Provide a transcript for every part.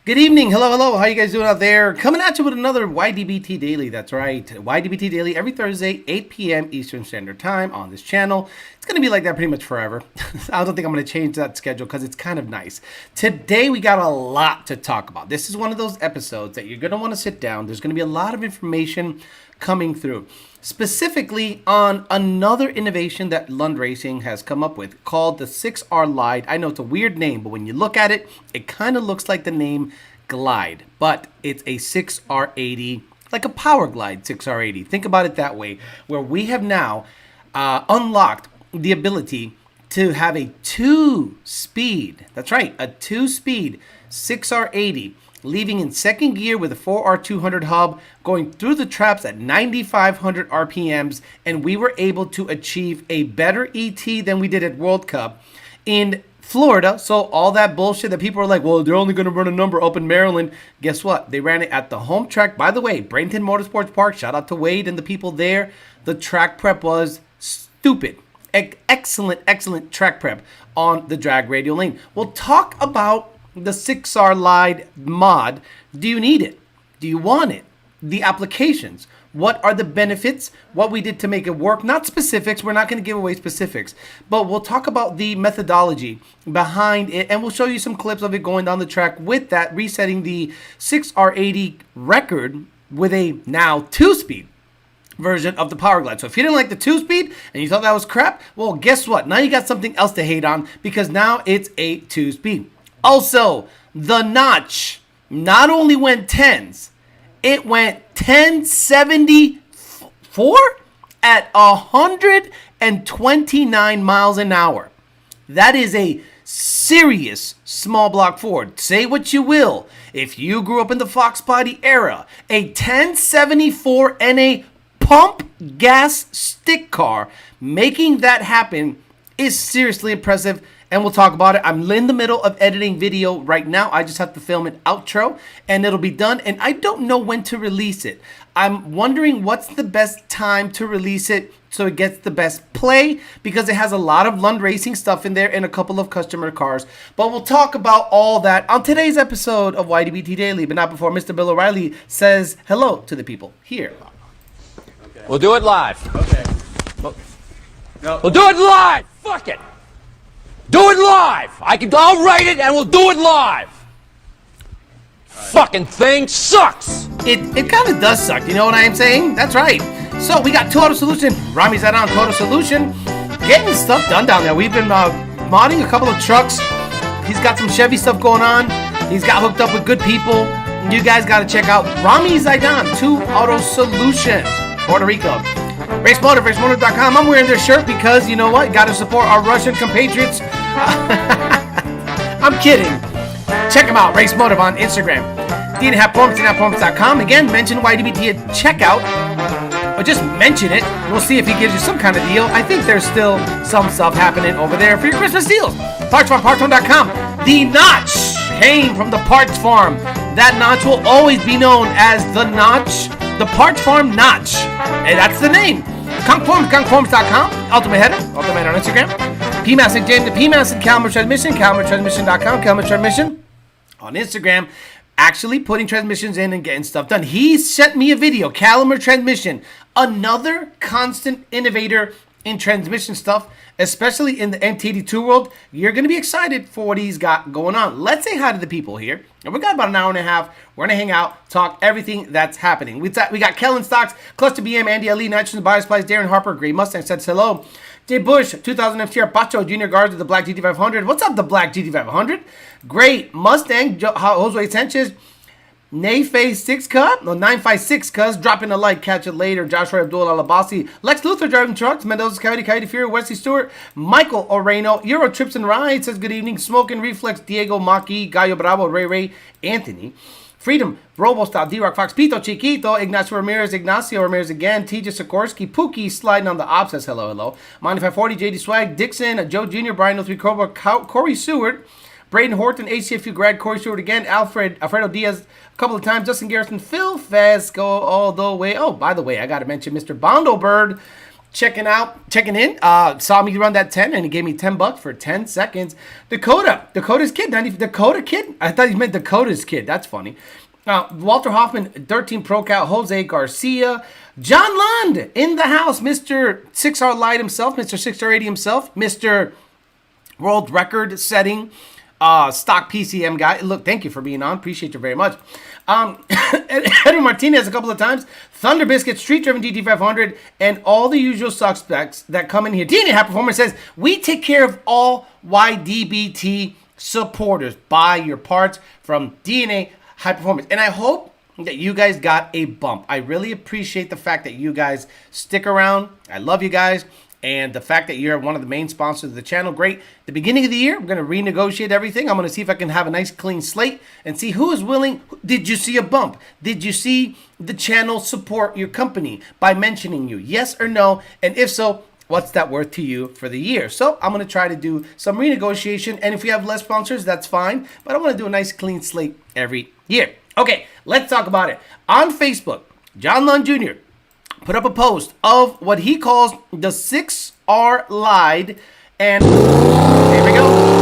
Good evening. Hello, hello. How you guys doing out there? Coming at you with another YDBT Daily. That's right. YDBT Daily every Thursday, 8 p.m. Eastern Standard Time on this channel. It's going to be like that pretty much forever. I don't think I'm going to change that schedule because it's kind of nice. Today, we got a lot to talk about. This is one of those episodes that you're going to want to sit down. There's going to be a lot of information coming through. Specifically on another innovation that Lund Racing has come up with called the 6Rlide. I know it's a weird name, but when you look at it, it kind of looks like the name Glide, but it's a 6R80, like a Power Glide 6R80. Think about it that way, where we have now unlocked the ability to have a two-speed, that's right, a two-speed 6R80, leaving in second gear with a 4R200 hub, going through the traps at 9,500 RPMs, and we were able to achieve a better ET than we did at World Cup in Florida. So all that bullshit that people are like, well, they're only going to run a number up in Maryland. Guess what? They ran it at the home track. By the way, Bradenton Motorsports Park, shout out to Wade and the people there. The track prep was stupid. Excellent track prep on the drag radial lane. We'll talk about the 6Rlide mod. Do you need it? Do you want it? The applications. What are the benefits? What we did to make it work? Not specifics. We're not going to give away specifics. But we'll talk about the methodology behind it. And we'll show you some clips of it going down the track with that, resetting the 6R80 record with a now two-speed version of the Power Glide. So if you didn't like the two-speed and you thought that was crap, well, guess what? Now you got something else to hate on because now it's a two-speed. Also, the notch not only went 10s, it went 1074 at 129 miles an hour. That is a serious small block Ford. Say what you will. If you grew up in the Fox Body era, a 1074 and a pump gas stick car, making that happen is seriously impressive. And we'll talk about it. I'm in the middle of editing video right now. I just have to film an outro and it'll be done. And I don't know when to release it. I'm wondering what's the best time to release it so it gets the best play, because it has a lot of Lund Racing stuff in there and a couple of customer cars. But we'll talk about all that on today's episode of YDBT Daily, but not before Mr. Bill O'Reilly says hello to the people here. Okay. We'll do it live. Okay. We'll do it live. Fuck it. Do it live! I'll write it and we'll do it live! Fucking thing sucks! It kind of does suck, you know what I'm saying? That's right. So we got Two Auto Solution. Rami's out on Two Auto Solution. Getting stuff done down there. We've been modding a couple of trucks. He's got some Chevy stuff going on. He's got hooked up with good people. You guys got to check out Rami Zaidan, Two Auto Solution, Puerto Rico. RaceMotor.com. I'm wearing their shirt because, you know what? Got to support our Russian compatriots. I'm kidding. Check them out. Race Motive on Instagram. DNHapPorms.com. Again, mention YDBT at checkout. Or just mention it. We'll see if he gives you some kind of deal. I think there's still some stuff happening over there for your Christmas deals. PartsFarm.com. The Notch came from the Parts Farm. That notch will always be known as the Notch. The Parts Farm Notch. And that's the name. Gunkforms.com. Ultimate Header. Ultimate on Instagram. PMassic James the PMassic Calmer Transmission. CalmerTransmission.com. Calmer Transmission on Instagram. Actually putting transmissions in and getting stuff done. He sent me a video. Calmer Transmission. Another constant innovator in transmission stuff, especially in the MTD2 world. You're going to be excited for what he's got going on. Let's say hi to the people here. And we got about an hour and a half. We're going to hang out, talk everything that's happening. We got Kellen Stocks, Cluster BM, Andy Ali, Nitrogen, Biosplice, Darren Harper, Gray Mustang says hello. Jay Bush, 2000 FTR, Pacho, Junior Guards with the Black GT500. What's up, the Black GT500? Great. Mustang, Jose Sanchez, Nayface 6 Cut, no 956 Cuz, dropping a like, catch it later. Joshua Abdul Alabasi, Lex Luthor driving trucks, Mendoza's Coyote Fury, Wesley Stewart, Michael Oreno, Euro Trips and Rides says good evening. Smoking Reflex, Diego Maki, Gallo Bravo, Ray, Anthony, Freedom, Robostyle, D-Rock Fox, Pito Chiquito, Ignacio Ramirez again, TJ Sikorsky, Pookie sliding on the op says hello. Monty 540, JD Swag, Dixon, Joe Jr., Brian 03 Cobra, Corey Seward, Braden Horton, ACFU grad, Corey Stewart again, Alfredo Diaz a couple of times, Justin Garrison, Phil Fesco all the way. Oh, by the way, I got to mention Mr. Bondo Bird checking in. Saw me run that 10 and he gave me $10 for 10 seconds. Dakota's kid, Dakota kid. I thought you meant Dakota's kid. That's funny. Walter Hoffman, 13 Pro Cal, Jose Garcia, John Lund in the house, Mr. 6Rlide himself, Mr. 6R80 himself, Mr. World Record setting stock PCM guy. Look, thank you for being on. Appreciate you very much. Edwin Martinez a couple of times. Thunder Biscuit, Street Driven GT500, and all the usual suspects that come in here. DNA High Performance says, we take care of all YDBT supporters. Buy your parts from DNA High Performance. And I hope that you guys got a bump. I really appreciate the fact that you guys stick around. I love you guys. And the fact that you're one of the main sponsors of the channel, great. The beginning of the year, I'm going to renegotiate everything. I'm going to see if I can have a nice clean slate and see who is willing. Did you see a bump? Did you see the channel support your company by mentioning you? Yes or no? And if so, what's that worth to you for the year? So I'm going to try to do some renegotiation. And if we have less sponsors, that's fine. But I want to do a nice clean slate every year. Okay, let's talk about it. On Facebook, John Lund Jr. put up a post of what he calls the 6Rlide, and here we go.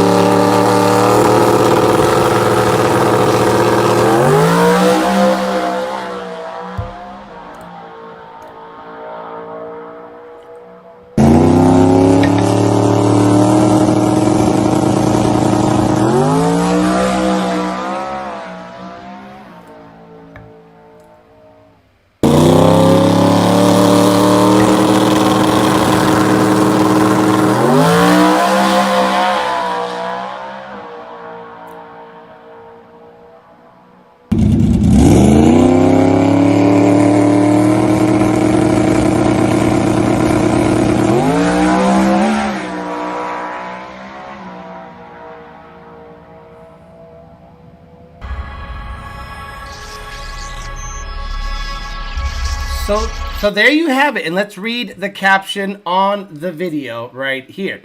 So there you have it, and let's read the caption on the video right here.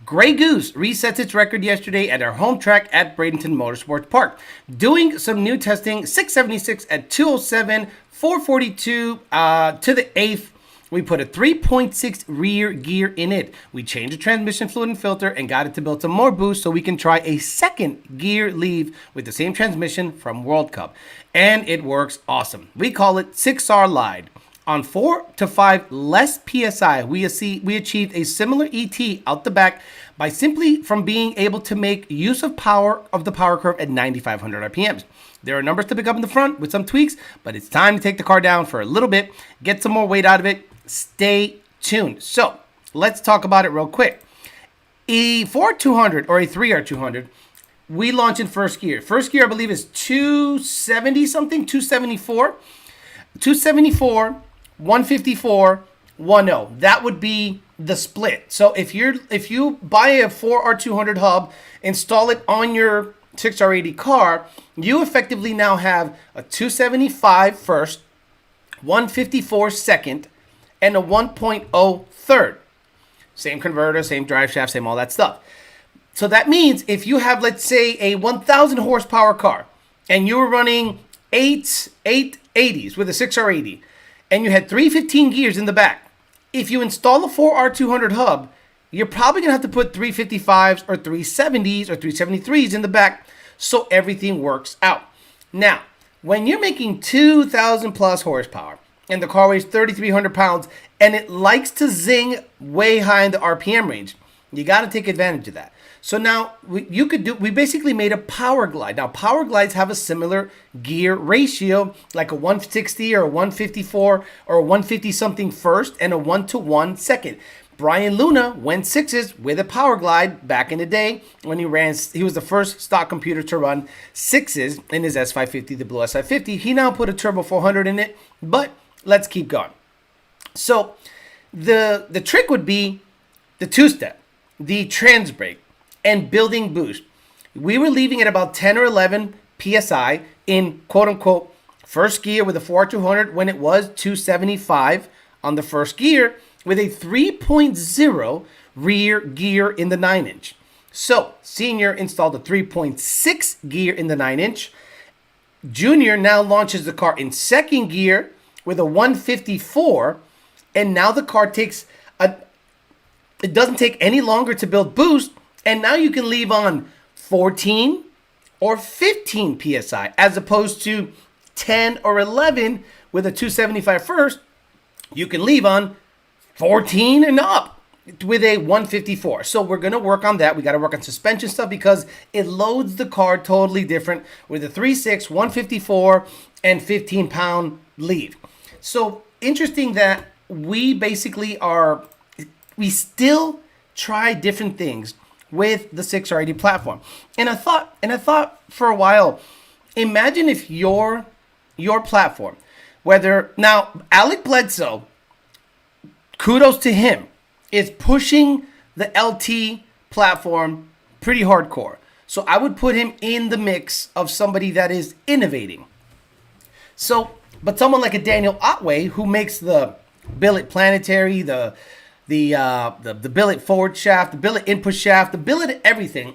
Grey Goose resets its record yesterday at our home track at Bradenton Motorsports Park. Doing some new testing, 676 at 207, 442 to the 8th. We put a 3.6 rear gear in it. We changed the transmission fluid and filter and got it to build some more boost so we can try a second gear leave with the same transmission from World Cup. And it works awesome. We call it 6Rlide. On 4 to 5 less PSI, we achieved a similar ET out the back by simply from being able to make use of the power curve at 9,500 RPMs. There are numbers to pick up in the front with some tweaks, but it's time to take the car down for a little bit, get some more weight out of it. Stay tuned. So let's talk about it real quick. A 4R200 or a 3R200, we launch in first gear. First gear, I believe, is 270 something, 274. 274, 154, 10. That would be the split. So if you buy a 4R200 hub, install it on your 6R80 car, you effectively now have a 275 first, 154 second, and a 1.0 third. Same converter, same drive shaft, same all that stuff. So that means if you have, let's say, a 1,000 horsepower car, and you were running 880s with a 6R80, and you had 315 gears in the back, if you install a 4R200 hub, you're probably going to have to put 355s or 370s or 373s in the back so everything works out. Now, when you're making 2,000 plus horsepower and the car weighs 3,300 pounds and it likes to zing way high in the RPM range, you got to take advantage of that. So now we basically made a power glide. Now power glides have a similar gear ratio, like a 160 or a 154 or a 150 something first and a 1-to-1 second. Brian Luna went sixes with a power glide back in the day when he was the first stock computer to run sixes in his S550, the blue S550. He now put a turbo 400 in it, but let's keep going. So the trick would be the two-step, the trans brake, and building boost. We were leaving at about 10 or 11 PSI in quote-unquote first gear with a 4R200 when it was 275 on the first gear with a 3.0 rear gear in the 9-inch. So Senior installed a 3.6 gear in the 9-inch. Junior now launches the car in second gear with a 154, and now the car takes It doesn't take any longer to build boost, and now you can leave on 14 or 15 psi as opposed to 10 or 11 with a 275 first. You can leave on 14 and up with a 154. So we're going to work on that. We got to work on suspension stuff because it loads the car totally different with a 3.6, 154, and 15-pound leave. So interesting that we basically we still try different things with the 6Rlide platform. And I thought for a while, imagine if your platform, whether now Alec Bledsoe, kudos to him, is pushing the LT platform pretty hardcore. So I would put him in the mix of somebody that is innovating. So, but someone like a Daniel Otway who makes the billet planetary, the billet forward shaft, the billet input shaft, the billet everything.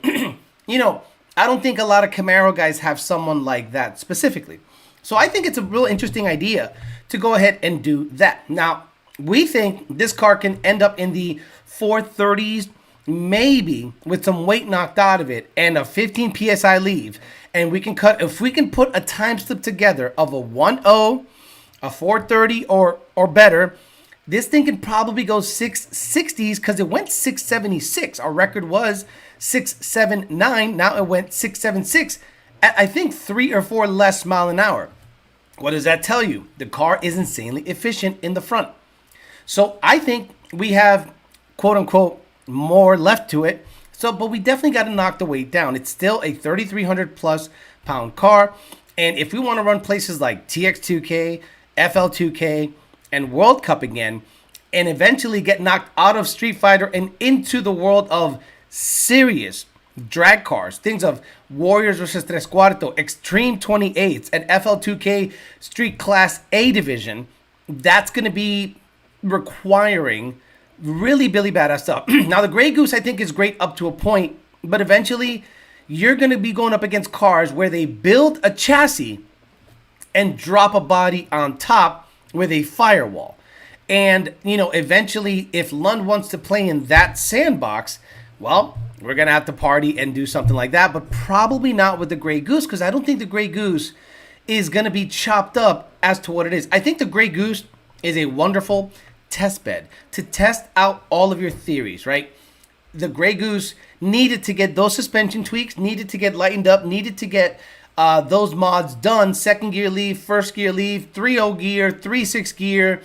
I don't think a lot of Camaro guys have someone like that specifically. So I think it's a real interesting idea to go ahead and do that. Now, we think this car can end up in the 430s, maybe with some weight knocked out of it and a 15 PSI leave. And if we can put a time slip together of a 1.0, a 430 or better, this thing can probably go 660s because it went 676. Our record was 679. Now it went 676 at, I think, 3 or 4 less mile an hour. What does that tell you? The car is insanely efficient in the front. So I think we have, quote unquote, more left to it. So, but we definitely got to knock the weight down. It's still a 3,300 plus pound car. And if we want to run places like TX2K, FL2K, and World Cup again, and eventually get knocked out of Street Fighter and into the world of serious drag cars, things of Warriors versus Tres Cuarto, Extreme 28s, and FL2K Street Class A division, that's going to be requiring really badass stuff. Now, the Grey Goose, I think, is great up to a point, but eventually you're going to be going up against cars where they build a chassis and drop a body on top with a firewall. And, eventually, if Lund wants to play in that sandbox, well, we're going to have to party and do something like that, but probably not with the Grey Goose, because I don't think the Grey Goose is going to be chopped up as to what it is. I think the Grey Goose is a wonderful test bed to test out all of your theories, right? The Grey Goose needed to get those suspension tweaks, needed to get lightened up, needed to get those mods done. Second gear leave, first gear leave, 3.0 gear, 3.6 gear,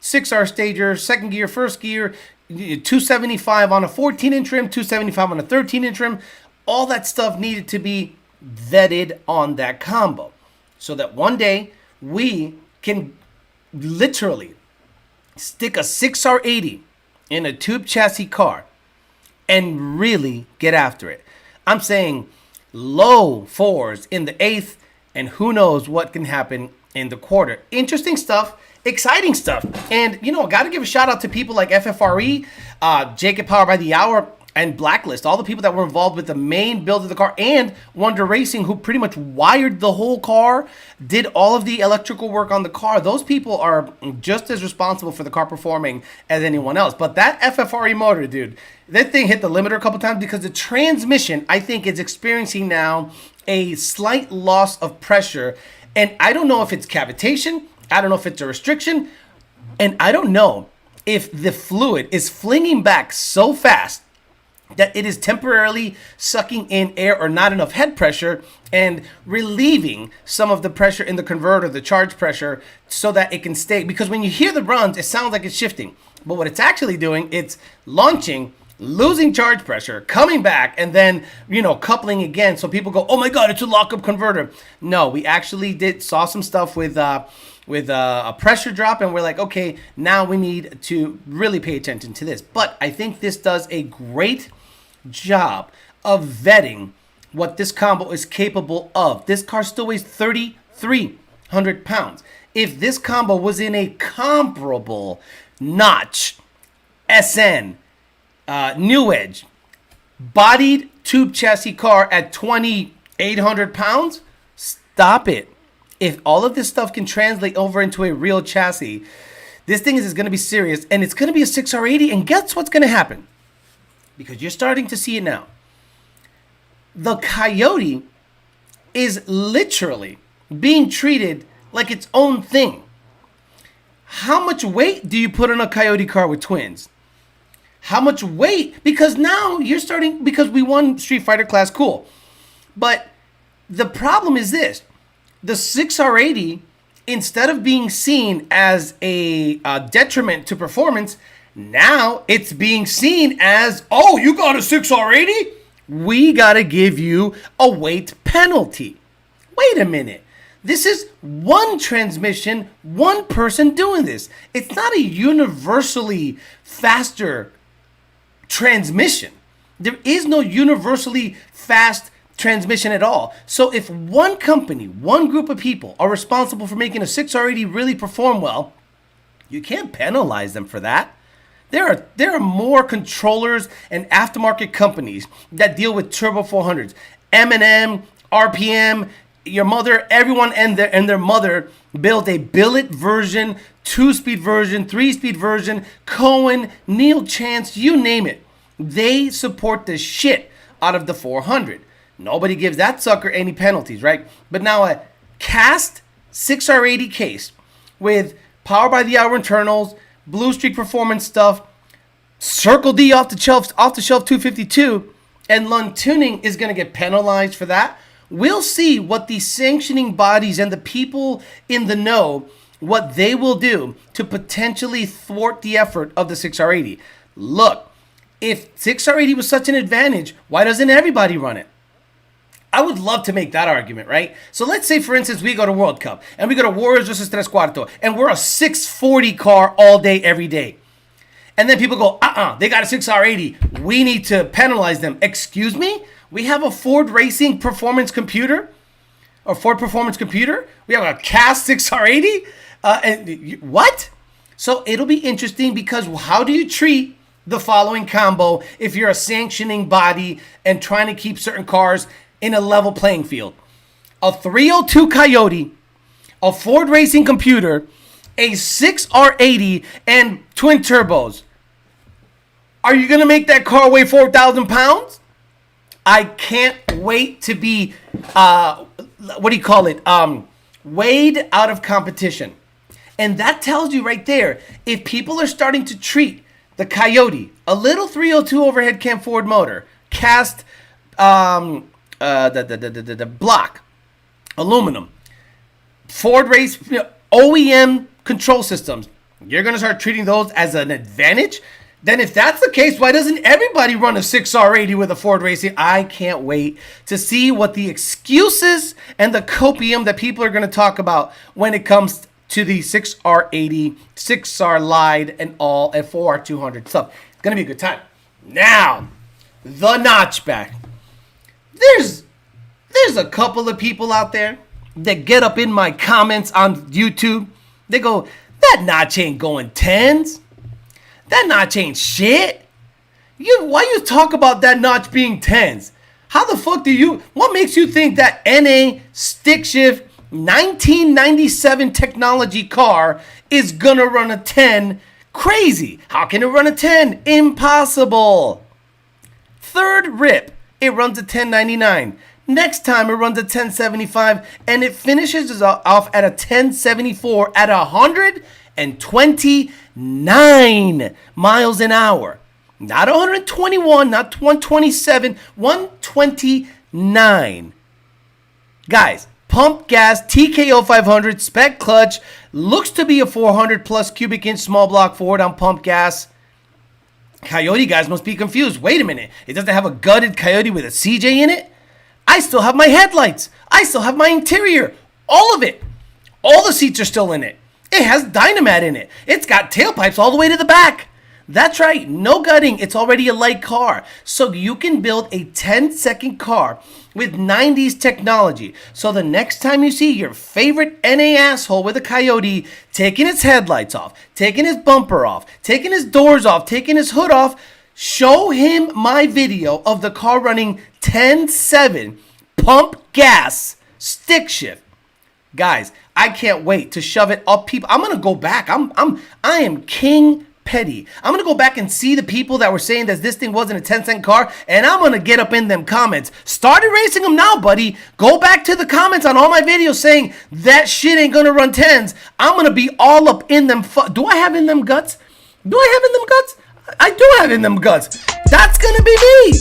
6R stager, second gear, first gear, 275 on a 14-inch rim, 275 on a 13-inch rim. All that stuff needed to be vetted on that combo so that one day we can literally stick a 6R80 in a tube chassis car and really get after it. I'm saying low 4s in the 8th, and who knows what can happen in the quarter. Interesting stuff, exciting stuff. And, got to give a shout out to people like FFRE, Jacob Power by the Hour, and Blacklist, all the people that were involved with the main build of the car, and Wonder Racing, who pretty much wired the whole car, did all of the electrical work on the car. Those people are just as responsible for the car performing as anyone else. But that FFRE motor, dude, that thing hit the limiter a couple times because the transmission, I think, is experiencing now a slight loss of pressure. And I don't know if it's cavitation, I don't know if it's a restriction, and I don't know if the fluid is flinging back so fast that it is temporarily sucking in air or not enough head pressure and relieving some of the pressure in the converter, the charge pressure, so that it can stay. Because when you hear the runs, it sounds like it's shifting. But what it's actually doing, it's launching, losing charge pressure, coming back, and then, coupling again. So people go, oh my God, it's a lockup converter. No, we actually saw some stuff with a pressure drop, and we're like, okay, now we need to really pay attention to this. But I think this does a great job of vetting what this combo is capable of. This car still weighs 3,300 pounds. If this combo was in a comparable notch, SN, New Edge, bodied tube chassis car at 2,800 pounds, stop it. If all of this stuff can translate over into a real chassis, this thing is going to be serious, and it's going to be a 6R80, and guess what's going to happen? because you're starting to see it now. The Coyote is literally being treated like its own thing. How much weight do you put on a Coyote car with twins? How much weight? Because now you're starting, because we won Street Fighter class, cool. But the problem is this. The 6R80, instead of being seen as a detriment to performance, now it's being seen as, oh, you got a 6R80? We got to give you a weight penalty. Wait a minute. This is one transmission, one person doing this. It's not a universally faster transmission. There is no universally fast transmission at all. So if one company, one group of people are responsible for making a 6R80 really perform well, you can't penalize them for that. There are more controllers and aftermarket companies that deal with turbo 400s. M&M, RPM, your mother, everyone and their mother built a billet version, 2-speed version, 3-speed version, Cohen, Neil Chance, you name it. They support the shit out of the 400. Nobody gives that sucker any penalties, right? But now a cast 6R80 case with power by the hour internals, Blue Streak performance stuff, Circle D off the shelf 252, and Lund tuning is going to get penalized for that. We'll see what the sanctioning bodies and the people in the know, what they will do to potentially thwart the effort of the 6R80. Look, if 6R80 was such an advantage, why doesn't everybody run it? I would love to make that argument, right? So let's say, for instance, we go to World Cup and we go to Warriors versus Tres Cuarto and we're a 640 car all day, every day. And then people go, they got a 6R80. We need to penalize them. Excuse me? We have a Ford Racing performance computer, a Ford performance computer. We have a cast 6R80. What? So it'll be interesting because how do you treat the following combo if you're a sanctioning body and trying to keep certain cars in a level playing field? A 302 Coyote, a Ford Racing computer, a 6R80, and twin turbos. Are you going to make that car weigh 4,000 pounds? I can't wait to be, weighed out of competition. And that tells you right there, if people are starting to treat the Coyote, a little 302 overhead cam Ford motor, cast the block, aluminum, Ford race, OEM control systems, you're going to start treating those as an advantage? Then if that's the case, why doesn't everybody run a 6R80 with a Ford Racing? I can't wait to see what the excuses and the copium that people are going to talk about when it comes to the 6R80, 6Rlide, and all, and 4R200 stuff. It's going to be a good time. Now, the notchback. There's a couple of people out there that get up in my comments on YouTube. They go, that notch ain't going 10s. That notch ain't shit. Why you talk about that notch being 10s? How the fuck what makes you think that NA stick shift 1997 technology car is gonna run a 10? Crazy. How can it run a 10? Impossible. Third rip, it runs a 1099. Next time it runs a 1075, and it finishes off at a 1074 at 129 miles an hour. Not 121, not 127, 129. Guys, pump gas, TKO 500, spec clutch, looks to be a 400 plus cubic inch small block Ford on pump gas. Coyote guys must be confused. Wait a minute, it doesn't have a gutted Coyote with a CJ in it? I still have my headlights. I still have my interior. All of it. All the seats are still in it. It has Dynamat in it. It's got tailpipes all the way to the back. That's right. No gutting. It's already a light car. So you can build a 10-second car with 90s technology. So the next time you see your favorite NA asshole with a Coyote taking his headlights off, taking his bumper off, taking his doors off, taking his hood off, show him my video of the car running 10.7 pump gas stick shift. Guys, I can't wait to shove it up people. I'm going to go back. I am King petty. I'm going to go back and see the people that were saying that this thing wasn't a 10-cent car, and I'm going to get up in them comments. Start erasing them now, buddy. Go back to the comments on all my videos saying that shit ain't going to run 10s. I'm going to be all up in them. Do I have in them guts? Do I have in them guts? I do have in them guts. That's going to be me.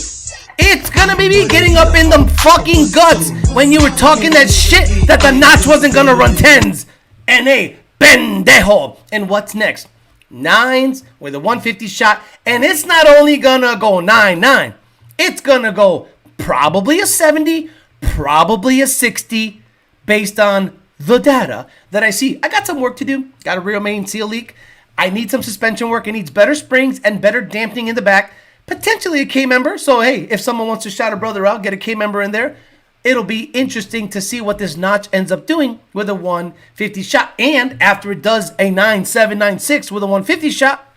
It's gonna be me getting up in them fucking guts when you were talking that shit that the notch wasn't gonna run 10s. N.A. pendejo. And what's next? 9s with a 150 shot. And it's not only gonna go 9-9. It's gonna go probably a 70, probably a 60, based on the data that I see. I got some work to do. Got a rear main seal leak. I need some suspension work. It needs better springs and better dampening in the back. Potentially a K-member. So, hey, if someone wants to shout a brother out, get a K-member in there. It'll be interesting to see what this notch ends up doing with a 150 shot. And after it does a 9.7, 9.6 with a 150 shot,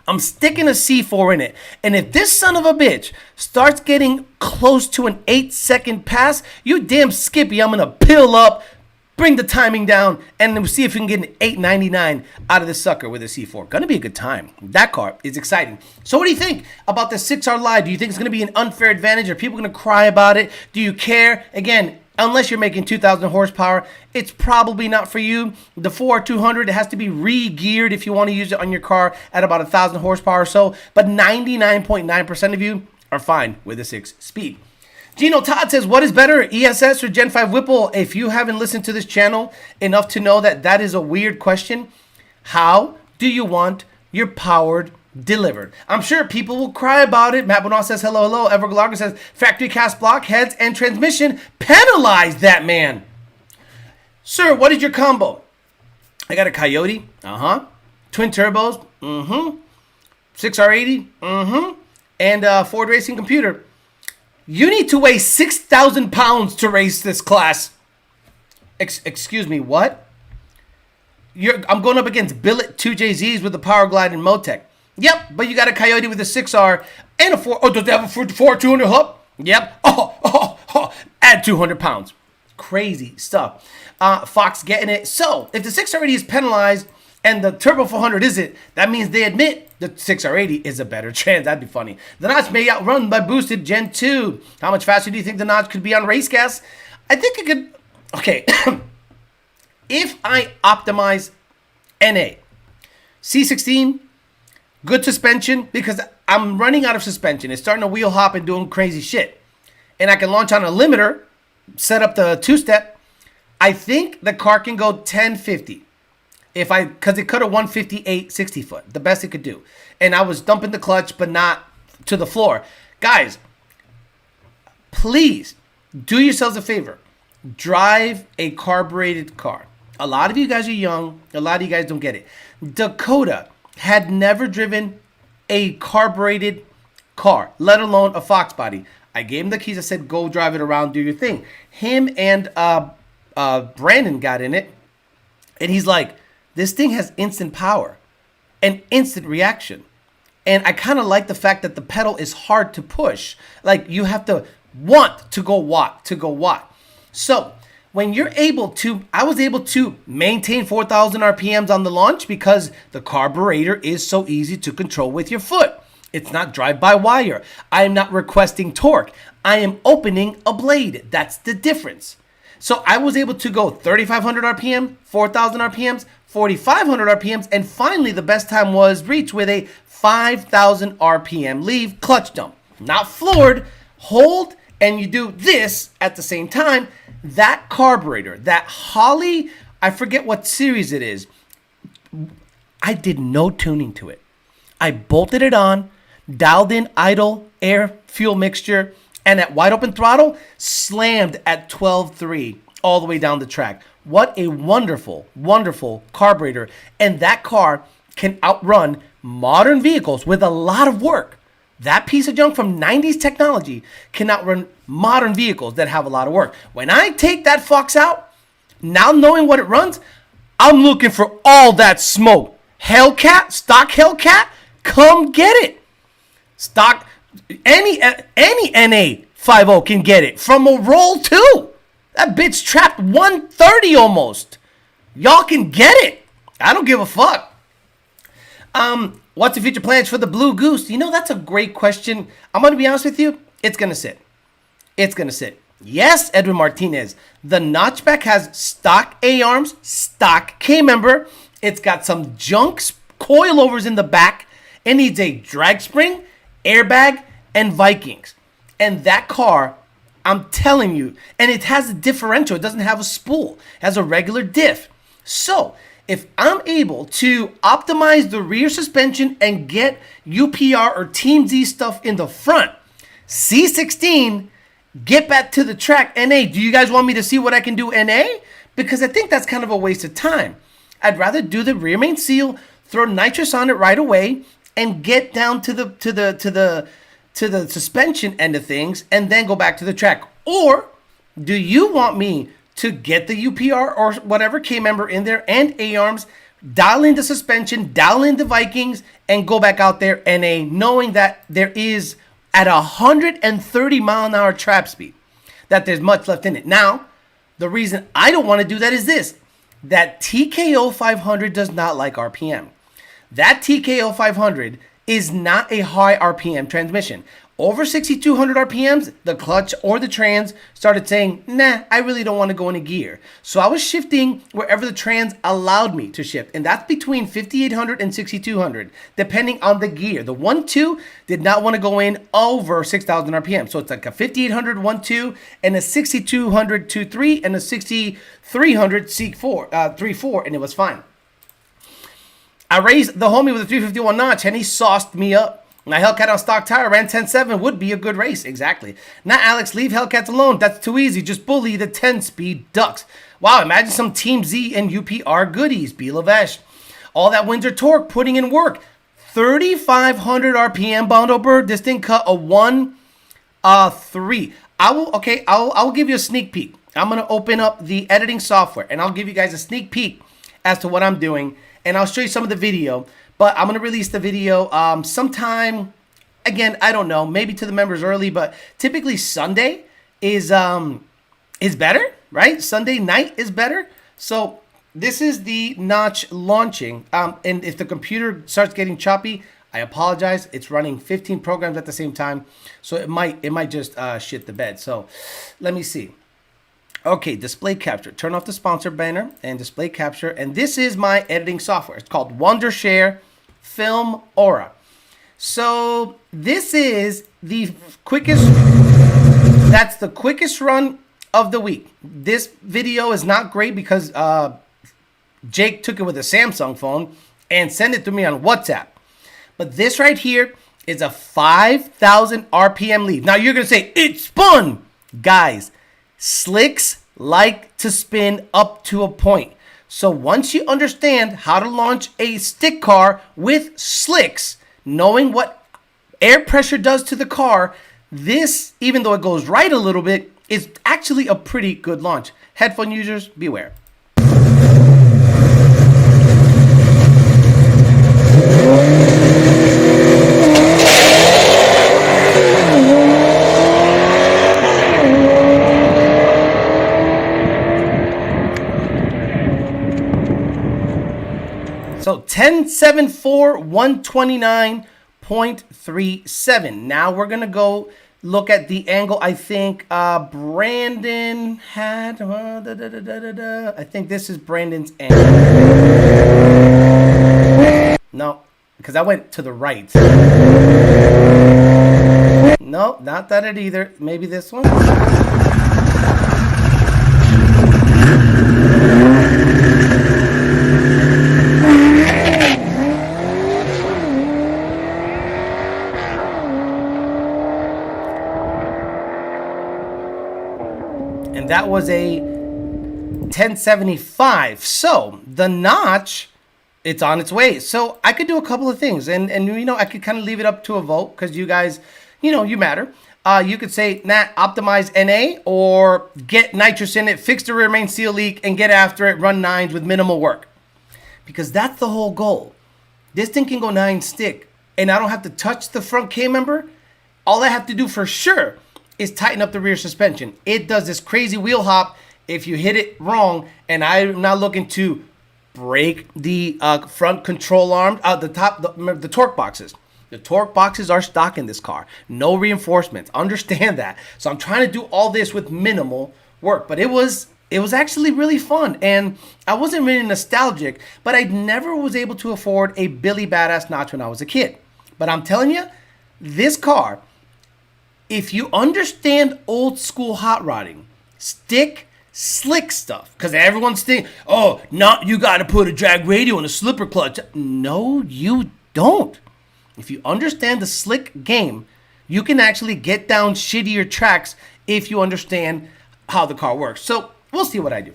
I'm sticking a C4 in it. And if this son of a bitch starts getting close to an 8-second pass, you damn Skippy, I'm going to pill up, bring the timing down, and we'll see if we can get an 8.99 out of this sucker with a C4. Gonna be a good time. That car is exciting. So what do you think about the 6Rlide? Do you think it's gonna be an unfair advantage? Are people gonna cry about it? Do you care? Again, unless you're making 2,000 horsepower, it's probably not for you. The 4R200, it has to be re-geared if you want to use it on your car at about 1,000 horsepower or so. But 99.9% of you are fine with a 6-speed. Gino Todd says, what is better, ESS or Gen 5 Whipple? If you haven't listened to this channel enough to know that that is a weird question, how do you want your powered delivered? I'm sure people will cry about it. Matt Benoit says, hello, hello. Everglarger says, factory cast block, heads, and transmission. Penalize that man. Sir, what is your combo? I got a Coyote. Twin turbos. 6R80. And Ford Racing Computer. You need to weigh 6,000 pounds to race this class. Excuse me, what? I'm going up against Billet 2JZs with the Power Glide and Motec. Yep, but you got a Coyote with a 6R and a 4. Oh, does they have a 4-200 hub? Yep. Add 200 pounds. Crazy stuff. Fox getting it. So, if the 6R80 is penalized and the Turbo 400 isn't, that means they admit the 6R80 is a better trans. That'd be funny. The notch may outrun by boosted Gen 2. How much faster do you think the notch could be on race gas? I think it could. Okay. If I optimize NA, C16, good suspension, because I'm running out of suspension. It's starting to wheel hop and doing crazy shit. And I can launch on a limiter, set up the two-step. I think the car can go 1050. Because it cut a 158 60 foot, the best it could do. And I was dumping the clutch, but not to the floor. Guys, please do yourselves a favor. Drive a carbureted car. A lot of you guys are young. A lot of you guys don't get it. Dakota had never driven a carbureted car, let alone a Fox body. I gave him the keys. I said, go drive it around, do your thing. Him and Brandon got in it. And he's like, this thing has instant power and instant reaction. And I kind of like the fact that the pedal is hard to push. Like, you have to want to go watt to go watt. So when you're able to, I was able to maintain 4,000 RPMs on the launch because the carburetor is so easy to control with your foot. It's not drive-by-wire. I am not requesting torque. I am opening a blade. That's the difference. So I was able to go 3,500 RPM, 4,000 RPMs, 4,500 RPMs, and finally the best time was reached with a 5,000 RPM leave clutch dump. Not floored, hold, and you do this at the same time. That carburetor, that Holley, I forget what series it is, I did no tuning to it. I bolted it on, dialed in idle, air, fuel mixture, and at wide open throttle, slammed at 12.3 all the way down the track. What a wonderful, wonderful carburetor. And that car can outrun modern vehicles with a lot of work. That piece of junk from 90s technology can outrun modern vehicles that have a lot of work. When I take that Fox out, now knowing what it runs, I'm looking for all that smoke. Hellcat, stock Hellcat, come get it. Stock, any NA 50 can get it from a roll too. That bitch trapped 130 almost. Y'all can get it. I don't give a fuck. What's the future plans for the Blue Goose? You know, that's a great question. I'm going to be honest with you. It's going to sit. It's going to sit. Yes, Edwin Martinez. The notchback has stock A-arms, stock K-member. It's got some junk coilovers in the back. It needs a drag spring, airbag, and Vikings. And that car, I'm telling you, and it has a differential. It doesn't have a spool. It has a regular diff. So, if I'm able to optimize the rear suspension and get UPR or Team Z stuff in the front, C16, get back to the track, NA. Do you guys want me to see what I can do NA? Because I think that's kind of a waste of time. I'd rather do the rear main seal, throw nitrous on it right away, and get down to the suspension end of things, and then go back to the track. Or do you want me to get the UPR or whatever K-member in there and A-arms, dial in the suspension, dial in the Vikings, and go back out there NA, knowing that there is at 130 mile an hour trap speed, that there's much left in it. Now, the reason I don't want to do that is this, that TKO 500 does not like RPM. That TKO 500 is not a high RPM transmission. Over 6,200 RPMs, the clutch or the trans started saying, nah, I really don't want to go into gear. So I was shifting wherever the trans allowed me to shift. And that's between 5,800 and 6,200, depending on the gear. The 1.2 did not want to go in over 6,000 RPM. So it's like a 5,800 1.2 and a 6,200 2.3 and a 6,300 3.4, and it was fine. I raised the homie with a 351 notch, and he sauced me up. Now, Hellcat on stock tire ran 10.7 would be a good race. Exactly. Now, Alex, leave Hellcats alone. That's too easy. Just bully the 10-speed ducks. Wow, imagine some Team Z and UPR goodies. B. Lavesh. All that Windsor torque putting in work. 3,500 RPM, Bondo Bird. This thing cut a 1.3. I'll give you a sneak peek. I'm going to open up the editing software, and I'll give you guys a sneak peek as to what I'm doing, and I'll show you some of the video. But I'm going to release the video sometime, again, I don't know, maybe to the members early, but typically Sunday is better, right? Sunday night is better. So this is the notch launching. And if the computer starts getting choppy, I apologize. It's running 15 programs at the same time. So it might just shit the bed. So let me see. Okay, display capture. Turn off the sponsor banner and display capture. And this is my editing software. It's called Wondershare Film Aura. So this is the quickest, that's the quickest run of the week. This video is not great because Jake took it with a Samsung phone and sent it to me on WhatsApp. But this right here is a 5,000 RPM lead. Now you're going to say, it spun! Guys, slicks like to spin up to a point. So once you understand how to launch a stick car with slicks, knowing what air pressure does to the car, this, even though it goes right a little bit, is actually a pretty good launch. Headphone users, beware. So 10.74, 129.37. Now we're going to go look at the angle I think Brandon had. I think this is Brandon's angle. No, because I went to the right. No, not that it either. Maybe this one. And that was a 1075. So the notch, it's on its way. So I could do a couple of things, and you know, I could kind of leave it up to a vote because you guys, you know, you matter. You could say, nah, optimize NA, or get nitrous in it, fix the rear main seal leak, and get after it, run 9s with minimal work. Because that's the whole goal. This thing can go 9 stick, and I don't have to touch the front K-member. All I have to do for sure is tighten up the rear suspension. It does this crazy wheel hop if you hit it wrong, and I'm not looking to break the front control arm, the torque boxes. The torque boxes are stock in this car. No reinforcements. Understand that. So I'm trying to do all this with minimal work. But it was actually really fun. And I wasn't really nostalgic, but I never was able to afford a Billy Badass Notch when I was a kid. But I'm telling you, this car, if you understand old school hot rodding, slick stuff, because everyone's thinking, oh, not you got to put a drag radio in a slipper clutch. No, you don't. If you understand the slick game, you can actually get down shittier tracks if you understand how the car works. So we'll see what I do.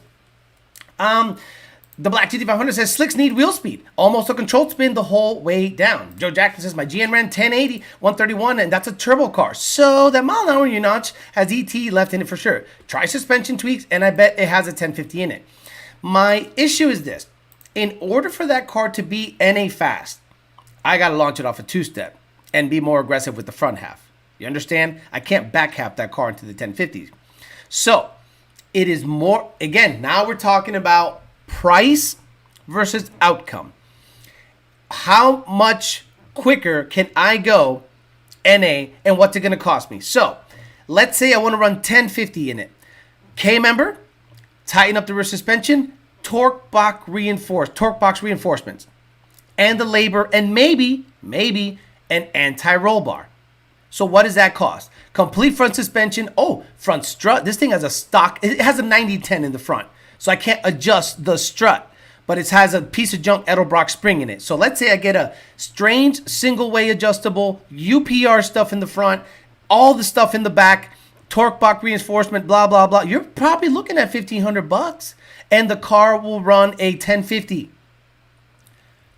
The Black GT500 says slicks need wheel speed, almost a controlled spin the whole way down. Joe Jackson says my GN ran 1080, 131, and that's a turbo car. So that mile an hour in your notch has ET left in it for sure. Try suspension tweaks, and I bet it has a 1050 in it. My issue is this. In order for that car to be NA fast, I got to launch it off a two-step and be more aggressive with the front half. You understand? I can't back half that car into the 1050s. So it is more, again, now we're talking about price versus outcome. How much quicker can I go NA and what's it going to cost me? So let's say I want to run 1050 in it. K-member, tighten up the rear suspension, torque box reinforcements, and the labor, and maybe an anti-roll bar. So what does that cost? Complete front suspension. Oh, front strut. This thing has a stock. It has a 90-10 in the front. So I can't adjust the strut. But it has a piece of junk Edelbrock spring in it. So let's say I get a strange single-way adjustable UPR stuff in the front, all the stuff in the back, torque box reinforcement, blah, blah, blah. You're probably looking at $1,500. And the car will run a 1050.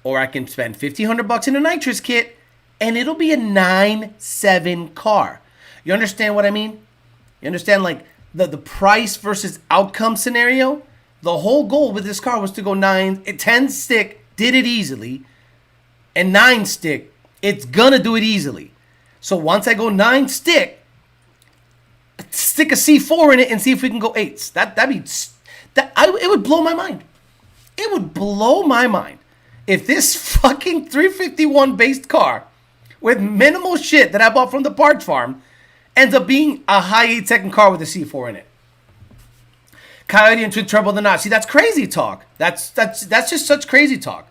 Or I can spend $1,500 in a nitrous kit, and it'll be a 9.7 car. You understand what I mean? You understand, like, the price versus outcome scenario? The whole goal with this car was to go 10 stick, did it easily, and 9 stick, it's gonna do it easily. So once I go 9 stick a C4 in it and see if we can go 8s. It would blow my mind. It would blow my mind if this fucking 351 based car with minimal shit that I bought from the parts farm ends up being a high 8-second car with a C4 in it. Coyote and twin turbo the notch. See, that's crazy talk. That's just such crazy talk.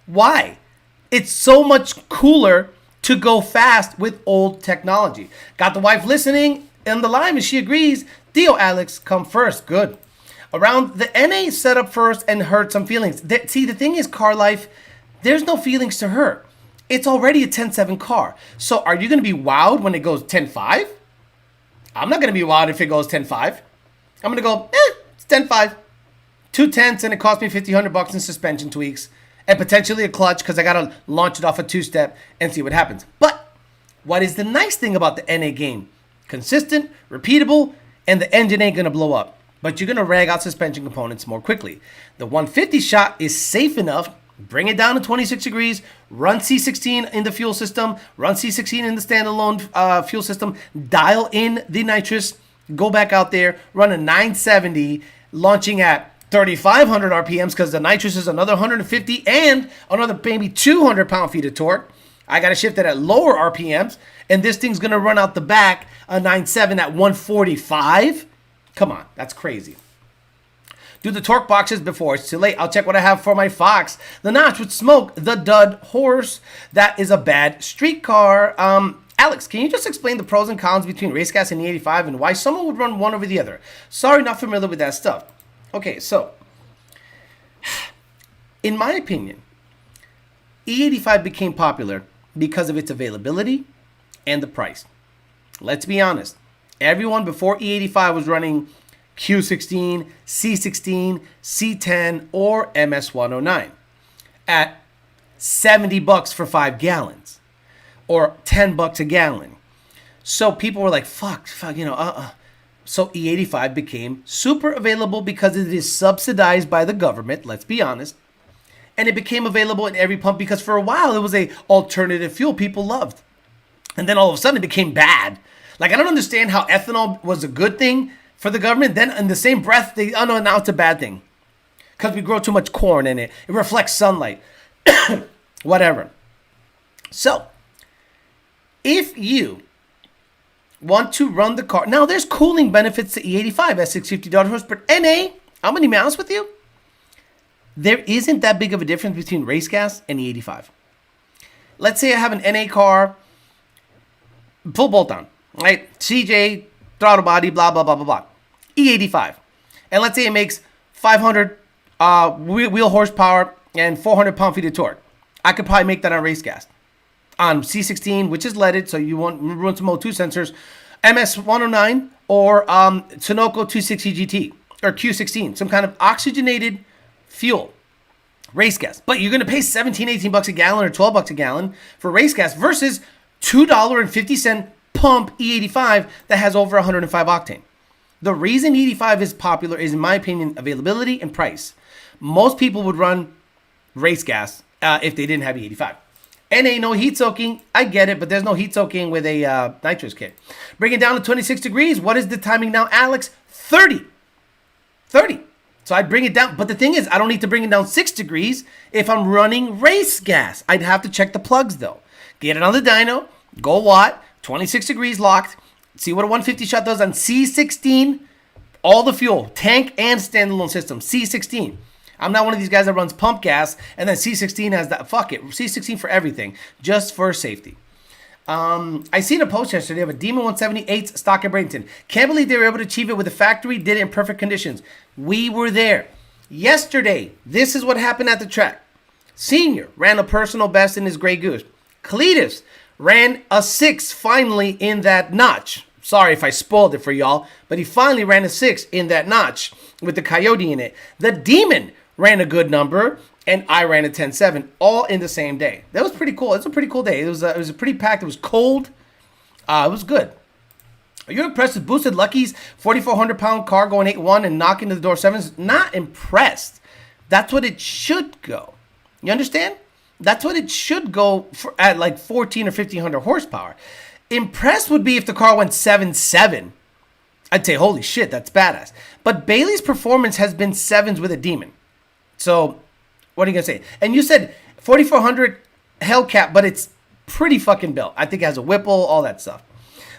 Why? It's so much cooler to go fast with old technology. Got the wife listening in the line and she agrees. Theo Alex, come first. Good. Around the NA setup first and hurt some feelings. See, the thing is, car life, there's no feelings to hurt. It's already a 10.7 car. So are you going to be wowed when it goes 10.5? I'm not going to be wowed if it goes 10.5. I'm going to go, it's 10.5. 2/10, and it cost me $1,500 in suspension tweaks and potentially a clutch because I got to launch it off a two-step and see what happens. But what is the nice thing about the NA game? Consistent, repeatable, and the engine ain't going to blow up. But you're going to rag out suspension components more quickly. The 150 shot is safe enough. Bring it down to 26 degrees, run C16 in the fuel system, run C16 in the standalone fuel system, dial in the nitrous, go back out there, run a 970, launching at 3,500 RPMs because the nitrous is another 150 and another maybe 200 pound-feet of torque. I got to shift it at lower RPMs, and this thing's going to run out the back a 9.7 at 145. Come on, that's crazy. Do the torque boxes before it's too late. I'll check what I have for my Fox. The Notch with smoke, the dud horse. That is a bad street car. Alex, can you just explain the pros and cons between race gas and E85 and why someone would run one over the other? Sorry, not familiar with that stuff. Okay, so in my opinion, E85 became popular because of its availability and the price. Let's be honest. Everyone before E85 was running Q16, C16, C10, or MS109 at $70 for 5 gallons or $10 a gallon. So people were like, fuck, So E85 became super available because it is subsidized by the government, let's be honest. And it became available in every pump because for a while it was a alternative fuel people loved. And then all of a sudden it became bad. Like, I don't understand how ethanol was a good thing for the government. Then in the same breath, now it's a bad thing. because we grow too much corn in it. It reflects sunlight. Whatever. So, if you want to run the car, now there's cooling benefits to E85 at 650 horsepower, but NA, I'm going to be honest with you, there isn't that big of a difference between race gas and E85. Let's say I have an NA car, full bolt on, right? CJ, throttle body, blah, blah, blah, blah, blah. E85. And let's say it makes 500 wheel horsepower and 400 pound-feet of torque. I could probably make that on race gas. On C16, which is leaded, so you want run some O2 sensors, MS109 or Sunoco 260 GT or Q16, some kind of oxygenated fuel, race gas. But you're going to pay 17, 18 bucks a gallon or 12 bucks a gallon for race gas versus $2.50 pump E85 that has over 105 octane. The reason E85 is popular is, in my opinion, availability and price. Most people would run race gas if they didn't have E85. NA, no heat soaking. I get it, but there's no heat soaking with a nitrous kit. Bring it down to 26 degrees. What is the timing now, Alex? 30. 30. So I'd bring it down. But the thing is, I don't need to bring it down 6 degrees if I'm running race gas. I'd have to check the plugs, though. Get it on the dyno. Go watt. 26 degrees locked. See what a 150 shot does on C16. All the fuel. Tank and standalone system. C16. I'm not one of these guys that runs pump gas and then C16 has that. Fuck it. C16 for everything. Just for safety. I seen a post yesterday of a Demon 178 stock in Bradenton. Can't believe they were able to achieve it with the factory. Did it in perfect conditions. We were there. Yesterday, this is what happened at the track. Senior ran a personal best in his Grey Goose. Cletus ran a 6 finally in that notch. Sorry if I spoiled it for y'all, but he finally ran a 6 in that notch with the Coyote in it. The Demon ran a good number, and I ran a 10.7 all in the same day. That was pretty cool. It was a pretty cool day. It was a pretty packed. It was cold. It was good. Are you impressed with Boosted Lucky's 4,400 pound car going 8.1 and knocking to the door 7s? Not impressed. That's what it should go. You understand? That's what it should go for at like 14 or 1,500 horsepower. Impressed would be if the car went 7.7. I'd say, holy shit, that's badass. But Bailey's performance has been 7s with a Demon. So, what are you going to say? And you said 4,400 Hellcat, but it's pretty fucking built. I think it has a Whipple, all that stuff.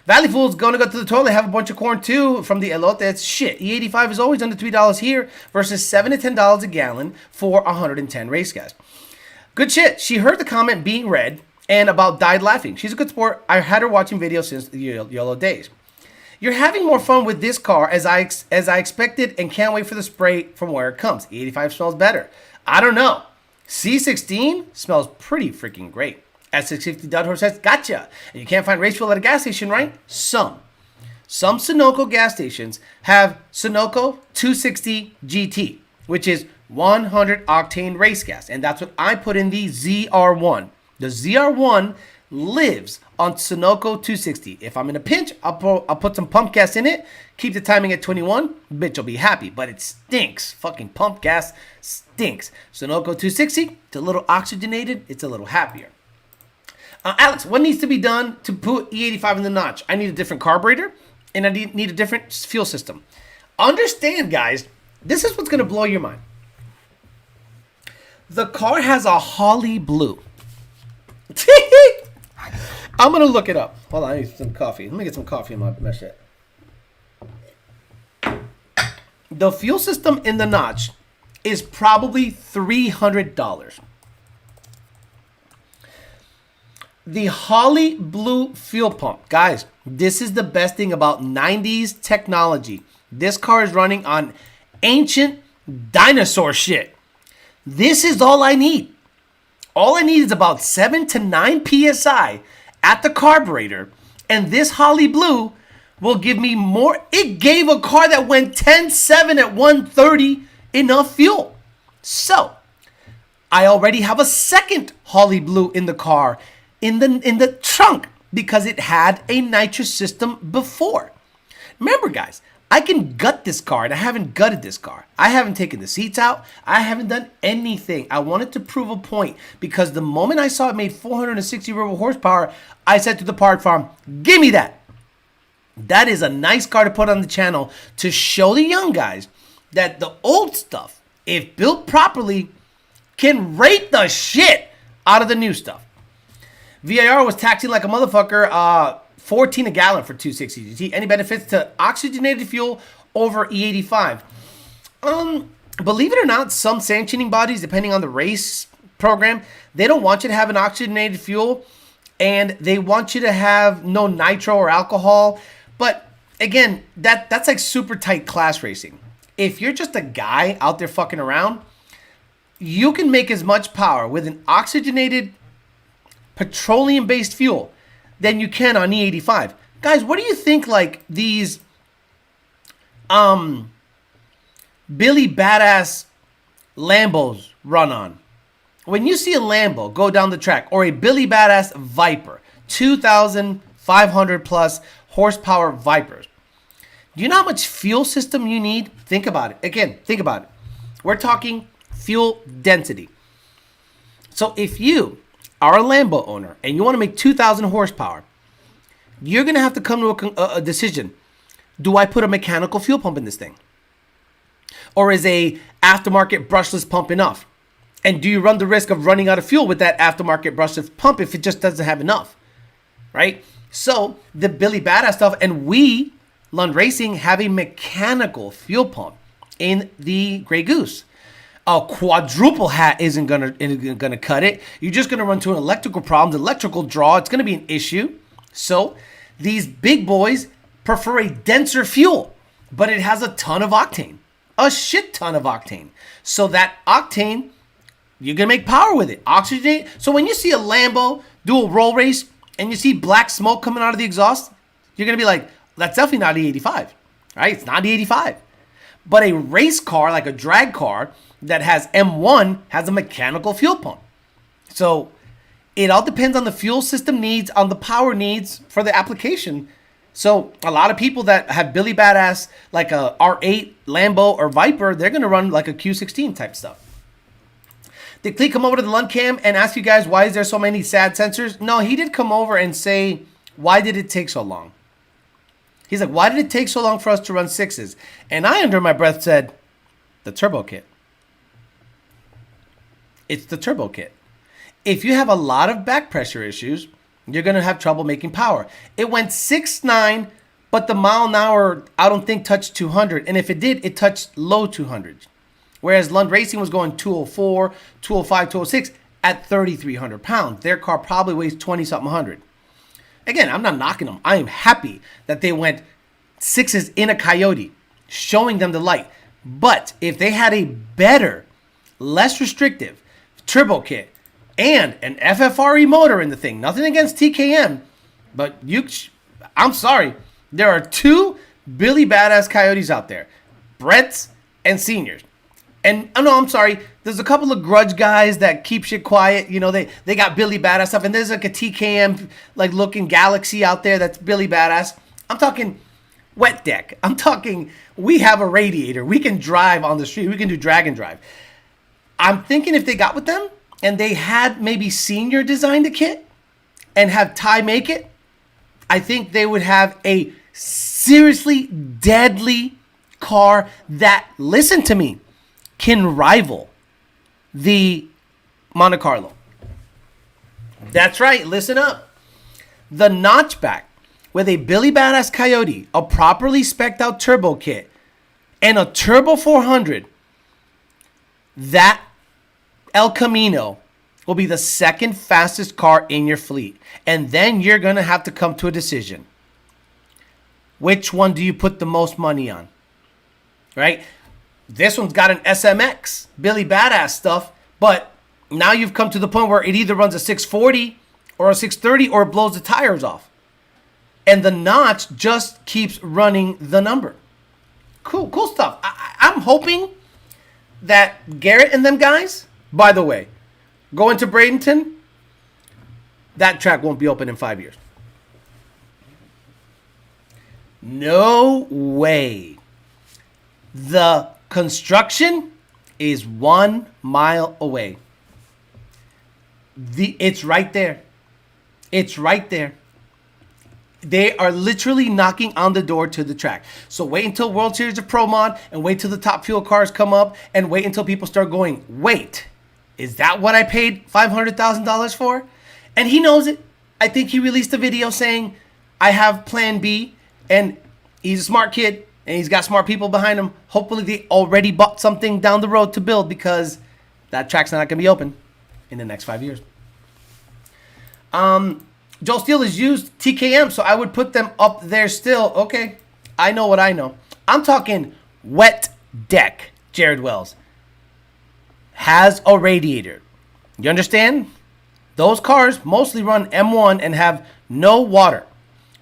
Valley Fool's going to go to the toilet, have a bunch of corn too from the elote. It's shit. E85 is always under $3 here versus $7 to $10 a gallon for 110 race gas. Good shit. She heard the comment being read and about died laughing. She's a good sport. I had her watching videos since the YOLO days. You're having more fun with this car as I expected and can't wait for the spray from where it comes. E85 smells better. I don't know. C16 smells pretty freaking great. At 650 Dud Horse says, gotcha. And you can't find race fuel at a gas station, right? Some Sunoco gas stations have Sunoco 260 GT, which is 100 octane race gas. And that's what I put in the ZR1. The ZR1 lives on Sunoco 260. If I'm in a pinch, I'll put some pump gas in it. Keep the timing at 21. Bitch will be happy. But it stinks. Fucking pump gas stinks. Sunoco 260, it's a little oxygenated. It's a little happier. Alex, what needs to be done to put E85 in the notch? I need a different carburetor, and I need a different fuel system. Understand, guys, this is what's going to blow your mind. The car has a Holly Blue. I'm going to look it up. Hold on, I need some coffee. Let me get some coffee in my shit. The fuel system in the notch is probably $300. The Holly Blue fuel pump. Guys, this is the best thing about 90s technology. This car is running on ancient dinosaur shit. This is all I need. All I need is about 7 to 9 PSI at the carburetor. And this Holly Blue will give me more. It gave a car that went 10.7 at 130 enough fuel. So, I already have a second Holly Blue in the car. In the trunk because it had a nitrous system before. Remember, guys, I can gut this car, and I haven't gutted this car. I haven't taken the seats out. I haven't done anything. I wanted to prove a point because the moment I saw it made 460 horsepower, I said to the part farm, give me that. That is a nice car to put on the channel to show the young guys that the old stuff if built properly, can rape the shit out of the new stuff. VIR was taxing like a motherfucker, 14 a gallon for 260 GT. Any benefits to oxygenated fuel over E85? Believe it or not, some sanctioning bodies, depending on the race program, they don't want you to have an oxygenated fuel, and they want you to have no nitro or alcohol. But again, that's like super tight class racing. If you're just a guy out there fucking around, you can make as much power with an oxygenated petroleum-based fuel than you can on E85. Guys, what do you think like these Billy Badass Lambos run on? When you see a Lambo go down the track, or a Billy Badass Viper, 2,500 plus horsepower Vipers, do you know how much fuel system you need? Think about it. Again, think about it. We're talking fuel density. So if you are a Lambo owner and you want to make 2,000 horsepower, you're going to have to come to a decision. Do I put a mechanical fuel pump in this thing? Or is a aftermarket brushless pump enough? And do you run the risk of running out of fuel with that aftermarket brushless pump if it just doesn't have enough? Right? So the Billy Badass stuff, and we, Lund Racing, have a mechanical fuel pump in the Grey Goose. A quadruple hat isn't gonna cut it. You're just gonna run into electrical problems, electrical draw. It's gonna be an issue. So these big boys prefer a denser fuel, but it has a ton of octane, a shit ton of octane. So that octane, you're gonna make power with it. Oxygenate. So when you see a Lambo do a roll race and you see black smoke coming out of the exhaust, you're gonna be like, that's definitely not E85, right? It's not E85. But a race car, like a drag car that has M1, has a mechanical fuel pump. So it all depends on the fuel system needs, on the power needs for the application. So a lot of people that have Billy Badass, like a R8, Lambo, or Viper, they're going to run like a Q16 type stuff. Did Clee come over to the Lund Cam and ask you guys, why is there so many sad sensors? No, he did come over and say, why did it take so long? He's like, why did it take so long for us to run sixes? And I, under my breath, said, the turbo kit. It's the turbo kit. If you have a lot of back pressure issues, you're going to have trouble making power. It went 6.9, but the mile an hour, I don't think, touched 200. And if it did, it touched low 200s. Whereas Lund Racing was going 204, 205, 206 at 3,300 pounds. Their car probably weighs 20-something hundred. Again, I'm not knocking them. I am happy that they went sixes in a Coyote, showing them the light. But if they had a better, less restrictive turbo kit and an FFRE motor in the thing, nothing against TKM, but I'm sorry, there are two Billy Badass Coyotes out there, Brett's and Seniors. And oh no, I'm sorry, there's a couple of grudge guys that keep shit quiet. You know, they got Billy Badass stuff, and there's like a TKM like looking Galaxy out there that's Billy Badass. I'm talking wet deck. I'm talking we have a radiator. We can drive on the street. We can do drag and drive. I'm thinking if they got with them and they had maybe Senior design the kit and have Ty make it, I think they would have a seriously deadly car that, listen to me, can rival the Monte Carlo. That's right, listen up. The notchback with a Billy Badass Coyote, a properly spec'd out turbo kit, and a Turbo 400, that El Camino will be the second fastest car in your fleet. And then you're going to have to come to a decision. Which one do you put the most money on? Right? This one's got an SMX, Billy Badass stuff, but now you've come to the point where it either runs a 640 or a 630 or it blows the tires off. And the notch just keeps running the number. Cool stuff. I'm hoping that Garrett and them guys, by the way, going to Bradenton, that track won't be open in 5 years. No way. The construction is 1 mile away. It's right there. It's right there. They are literally knocking on the door to the track. So wait until World Series of Pro Mod and wait till the top fuel cars come up and wait until people start going, wait, is that what I paid $500,000 for? And he knows it. I think he released a video saying, I have plan B, and he's a smart kid and he's got smart people behind him. Hopefully they already bought something down the road to build because that track's not going to be open in the next 5 years. Joel Steele has used TKM, so I would put them up there still. Okay, I know what I know. I'm talking wet deck, Jared Wells. Has a radiator. You understand? Those cars mostly run M1 and have no water.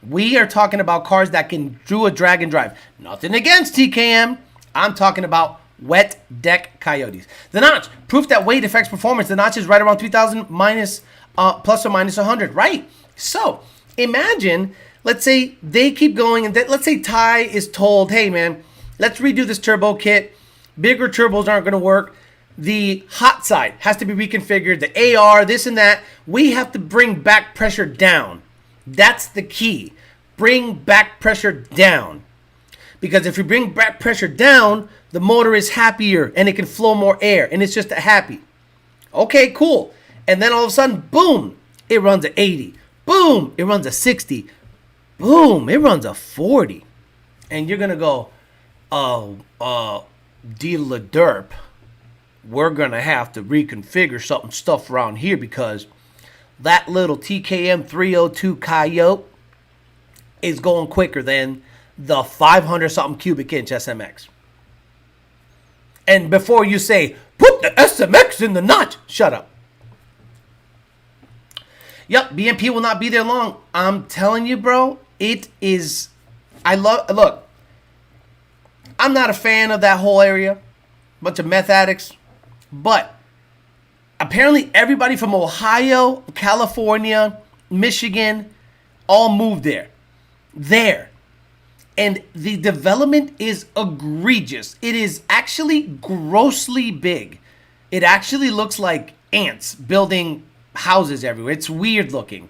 We are talking about cars that can do a drag and drive. Nothing against TKM. I'm talking about wet deck Coyotes. The notch, proof that weight affects performance. The notch is right around 3,000 minus, plus or minus 100, right? So imagine, let's say they keep going, and let's say Ty is told, hey man, let's redo this turbo kit. Bigger turbos aren't going to work. The hot side has to be reconfigured. The AR, this and that. We have to bring back pressure down. That's the key. Bring back pressure down. Because if you bring back pressure down, the motor is happier and it can flow more air. And it's just a happy. Okay, cool. And then all of a sudden, boom, it runs a 80. Boom, it runs a 60. Boom, it runs a 40. And you're going to go, dealer derp. We're going to have to reconfigure stuff around here because that little TKM 302 Coyote is going quicker than the 500 something cubic inch SMX. And before you say, put the SMX in the notch, shut up. Yep, BMP will not be there long. I'm telling you, bro, it is, look, I'm not a fan of that whole area. Bunch of meth addicts. But apparently everybody from Ohio, California, Michigan, all moved there. And the development is egregious. It is actually grossly big. It actually looks like ants building houses everywhere. It's weird looking.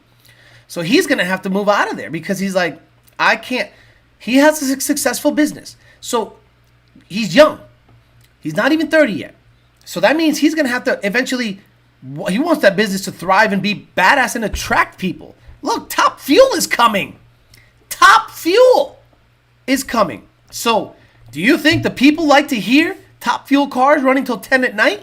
So he's going to have to move out of there because he's like, I can't. He has a successful business. So he's young. He's not even 30 yet. So that means he's going to have to eventually, he wants that business to thrive and be badass and attract people. Look, Top Fuel is coming. Top Fuel is coming. So do you think the people like to hear Top Fuel cars running till 10 at night?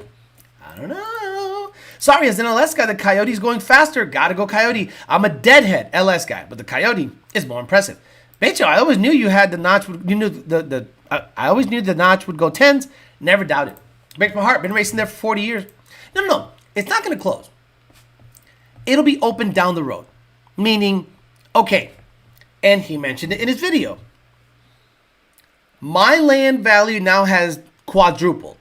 I don't know. Sorry, as an LS guy, the Coyote's going faster. Gotta go Coyote. I'm a deadhead LS guy, but the Coyote is more impressive. Becho, I always knew you had the notch. You knew I always knew the notch would go 10s. Never doubted. Breaks my heart. Been racing there for 40 years. No. It's not going to close. It'll be open down the road. Meaning, okay, and he mentioned it in his video. My land value now has quadrupled.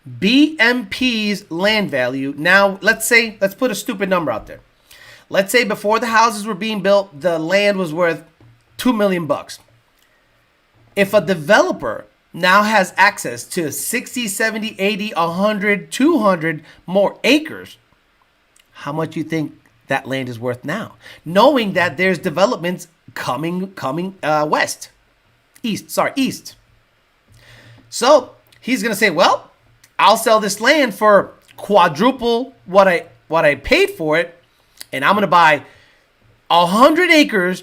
BMP's land value now, let's put a stupid number out there. Let's say before the houses were being built, the land was worth $2 million. If a developer now has access to 60, 70, 80, 100, 200 more acres, how much do you think that land is worth now? Knowing that there's developments coming east. So he's going to say, well, I'll sell this land for quadruple what I paid for it, and I'm going to buy 100 acres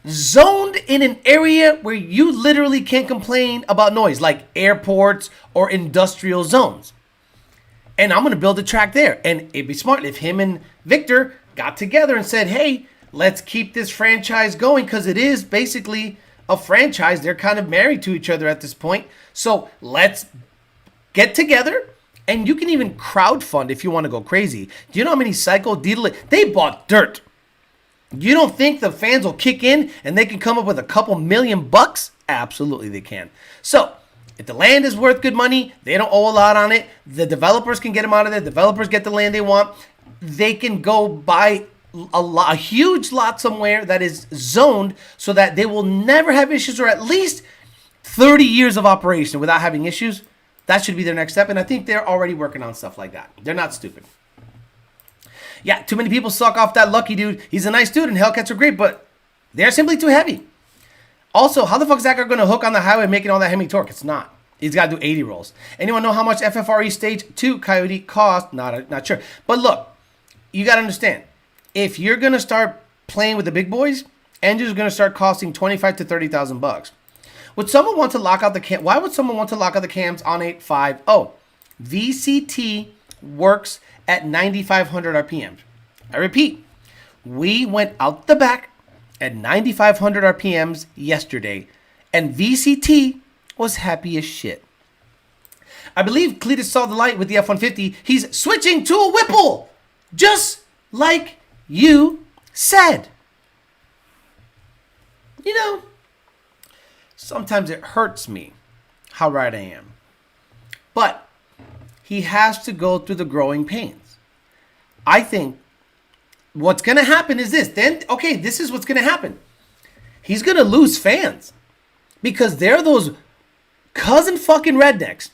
zoned in an area where you literally can't complain about noise, like airports or industrial zones. And I'm going to build a track there. And it'd be smart if him and Victor got together and said, hey, let's keep this franchise going, because it is basically a franchise. They're kind of married to each other at this point. So let's get together, and you can even crowdfund if you want to go crazy. Do you know how many Psycho dealers? They bought dirt. You don't think the fans will kick in and they can come up with a couple $1,000,000? Absolutely they can. So if the land is worth good money, they don't owe a lot on it. The developers can get them out of there. Developers get the land they want. They can go buy a huge lot somewhere that is zoned so that they will never have issues, or at least 30 years of operation without having issues. That should be their next step. And I think they're already working on stuff like that. They're not stupid. Yeah, too many people suck off that Lucky dude. He's a nice dude and Hellcats are great, but they're simply too heavy. Also, how the fuck is that guy going to hook on the highway making all that Hemi torque? It's not. He's got to do 80 rolls. Anyone know how much FFRE Stage 2 Coyote cost? Not sure. But look, you got to understand. If you're going to start playing with the big boys, engines are going to start costing $25,000 to $30,000. Would someone want to lock out the cam? Why would someone want to lock out the cams on 850? VCT works at 9,500 RPMs. I repeat, we went out the back at 9,500 RPMs yesterday, and VCT was happy as shit. I believe Cletus saw the light with the F-150. He's switching to a Whipple, just you said. You know, sometimes it hurts me how right I am. But he has to go through the growing pains. I think what's going to happen is this. Then, okay, this is what's going to happen. He's going to lose fans because they're those cousin fucking rednecks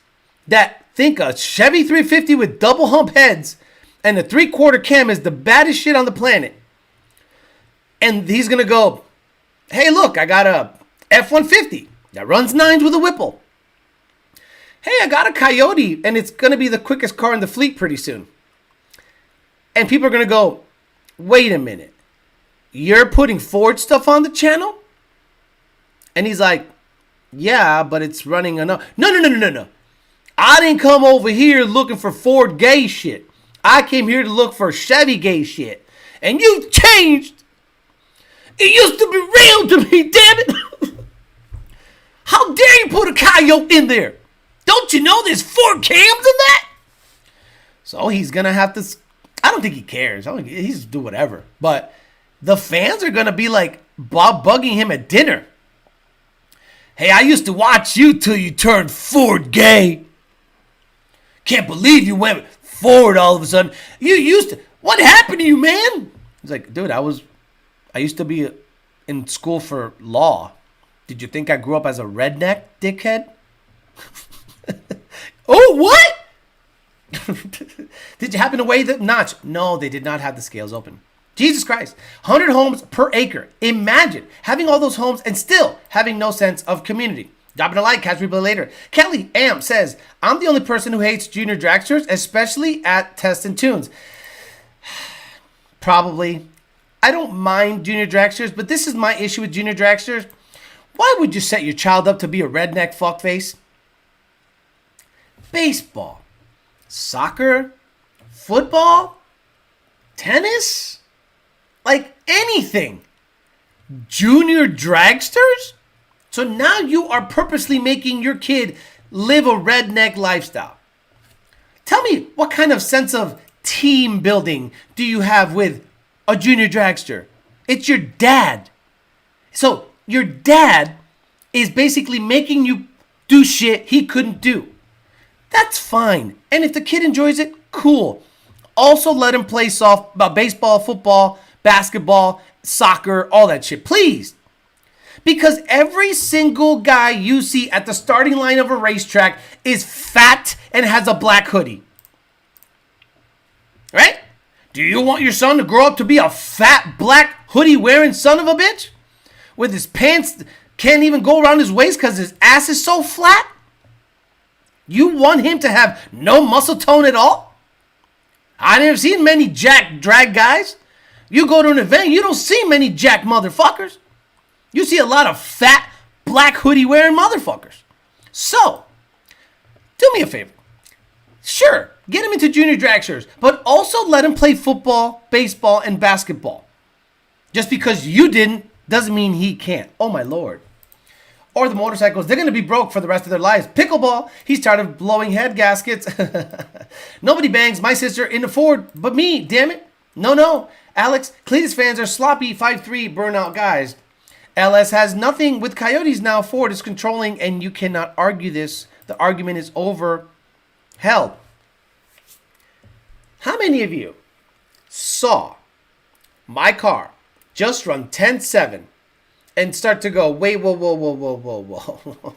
that think a Chevy 350 with double hump heads and a 3/4 cam is the baddest shit on the planet. And he's going to go, hey, look, I got a F-150 that runs 9s with a Whipple. Hey, I got a Coyote, and it's going to be the quickest car in the fleet pretty soon. And people are going to go, wait a minute. You're putting Ford stuff on the channel? And he's like, yeah, but it's running enough. No. I didn't come over here looking for Ford gay shit. I came here to look for Chevy gay shit. And you've changed. It used to be real to me, damn it. How dare you put a Coyote in there? Don't you know there's 4 cams in that? So he's going to have to... I don't think he cares. He's do whatever. But the fans are going to be like bugging him at dinner. Hey, I used to watch you till you turned Ford gay. Can't believe you went Ford all of a sudden. You used to... What happened to you, man? He's like, dude, I used to be in school for law. Did you think I grew up as a redneck, dickhead? Oh, what? Did you happen to weigh the notch? No, they did not have the scales open. Jesus Christ. 100 homes per acre. Imagine having all those homes and still having no sense of community. Dropping a like, catch replay later. Kelly Am says, I'm the only person who hates junior dragsters, especially at Test and Tunes. Probably. I don't mind junior dragsters, but this is my issue with junior dragsters. Why would you set your child up to be a redneck fuckface? Baseball, soccer, football, tennis, like anything. Junior dragsters? So now you are purposely making your kid live a redneck lifestyle. Tell me, what kind of sense of team building do you have with a junior dragster? It's your dad. So your dad is basically making you do shit he couldn't do. That's fine. And if the kid enjoys it, cool. Also let him play baseball, football, basketball, soccer, all that shit. Please. Because every single guy you see at the starting line of a racetrack is fat and has a black hoodie. Right? Do you want your son to grow up to be a fat, black, hoodie-wearing son of a bitch? With his pants can't even go around his waist because his ass is so flat? You want him to have no muscle tone at all? I never seen many jack drag guys. You go to an event, you don't see many jack motherfuckers. You see a lot of fat, black hoodie-wearing motherfuckers. So, do me a favor. Sure, get him into junior dragsters, but also let him play football, baseball, and basketball. Just because you didn't doesn't mean he can't. Oh, my Lord. Or the motorcycles, they're going to be broke for the rest of their lives. Pickleball, he's tired of blowing head gaskets. Nobody bangs my sister in the Ford but me, damn it. No. Alex, Cletus fans are sloppy 5'3" burnout guys. LS has nothing with Coyotes now. Ford is controlling, and you cannot argue this. The argument is over. Hell, how many of you saw my car just run 10.7 and start to go, wait, whoa.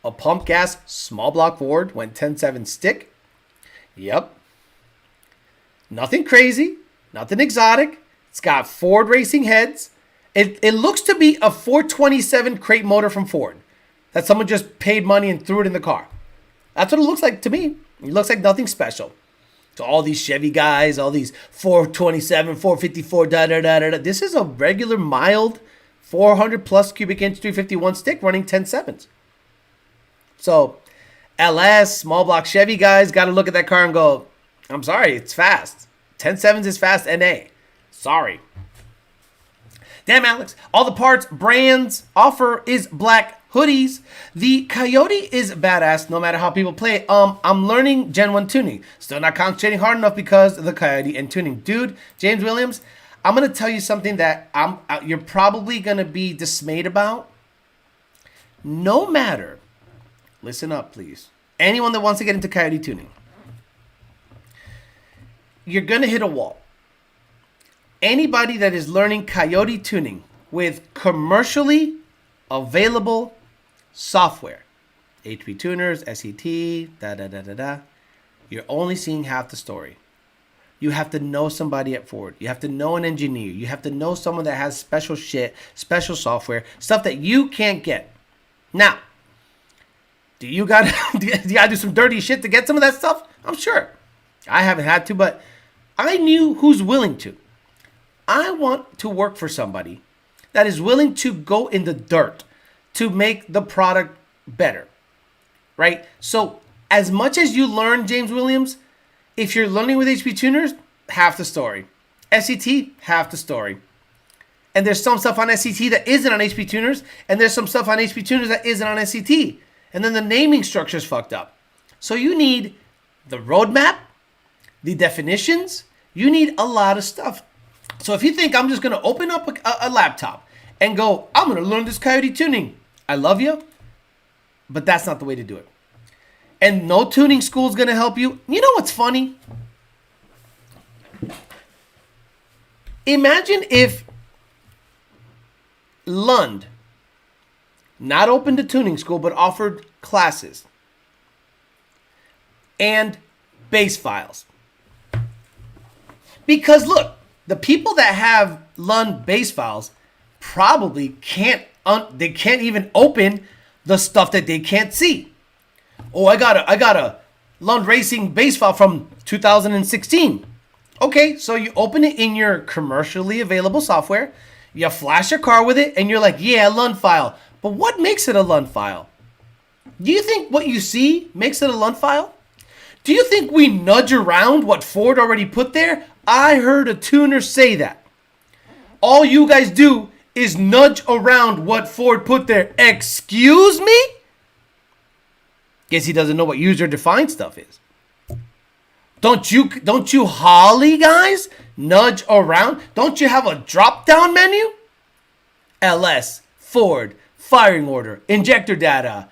A pump gas small block Ford went 10.7 stick? Yep. Nothing crazy, nothing exotic. It's got Ford racing heads. It looks to be a 427 crate motor from Ford that someone just paid money and threw it in the car. That's what it looks like to me. It looks like nothing special. So all these Chevy guys, all these 427, 454, da-da-da-da-da. This is a regular mild 400 plus cubic inch 351 stick running 10.7s. So LS, small block Chevy guys got to look at that car and go, I'm sorry, it's fast. 10.7s is fast NA. Sorry. Damn, Alex. All the parts, brands, offer is black hoodies. The Coyote is badass no matter how people play it. I'm learning Gen 1 tuning. Still not concentrating hard enough because of the Coyote and tuning. Dude, James Williams, I'm going to tell you something that you're probably going to be dismayed about. No matter, listen up, please. Anyone that wants to get into Coyote tuning, you're going to hit a wall. Anybody that is learning Coyote tuning with commercially available software, HP tuners, SET, da-da-da-da-da, you're only seeing half the story. You have to know somebody at Ford. You have to know an engineer. You have to know someone that has special shit, special software, stuff that you can't get. Now, do you gotta do some dirty shit to get some of that stuff? I'm sure. I haven't had to, but I knew who's willing to. I want to work for somebody that is willing to go in the dirt to make the product better, right? So as much as you learn, James Williams, if you're learning with HP tuners, half the story. SET, half the story. And there's some stuff on SET that isn't on HP tuners, and there's some stuff on HP tuners that isn't on SET. And then the naming structure is fucked up. So you need the roadmap, the definitions, you need a lot of stuff. So if you think I'm just going to open up a laptop and go, I'm going to learn this Coyote tuning, I love you, but that's not the way to do it. And no tuning school is going to help you. You know what's funny? Imagine if Lund not opened a tuning school but offered classes and base files. Because look, the people that have Lund base files probably can't even open the stuff that they can't see. Oh, I got a Lund Racing base file from 2016. Okay, so you open it in your commercially available software, you flash your car with it, and you're like, yeah, Lund file. But what makes it a Lund file? Do you think what you see makes it a Lund file? Do you think we nudge around what Ford already put there? I heard a tuner say that. All you guys do is nudge around what Ford put there. Excuse me? Guess he doesn't know what user-defined stuff is. Don't you Holly guys nudge around? Don't you have a drop-down menu? LS, Ford, firing order, injector data,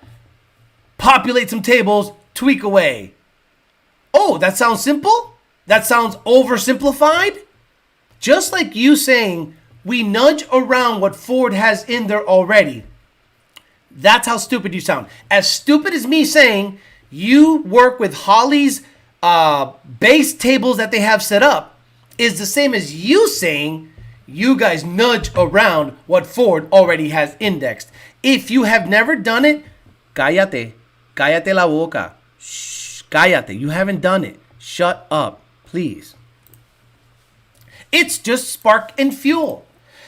populate some tables, tweak away. Oh, that sounds simple? That sounds oversimplified? Just like you saying, we nudge around what Ford has in there already. That's how stupid you sound. As stupid as me saying, you work with Holly's base tables that they have set up is the same as you saying, you guys nudge around what Ford already has indexed. If you have never done it, cállate la boca. Shh, cállate. You haven't done it. Shut up, please. It's just spark and fuel.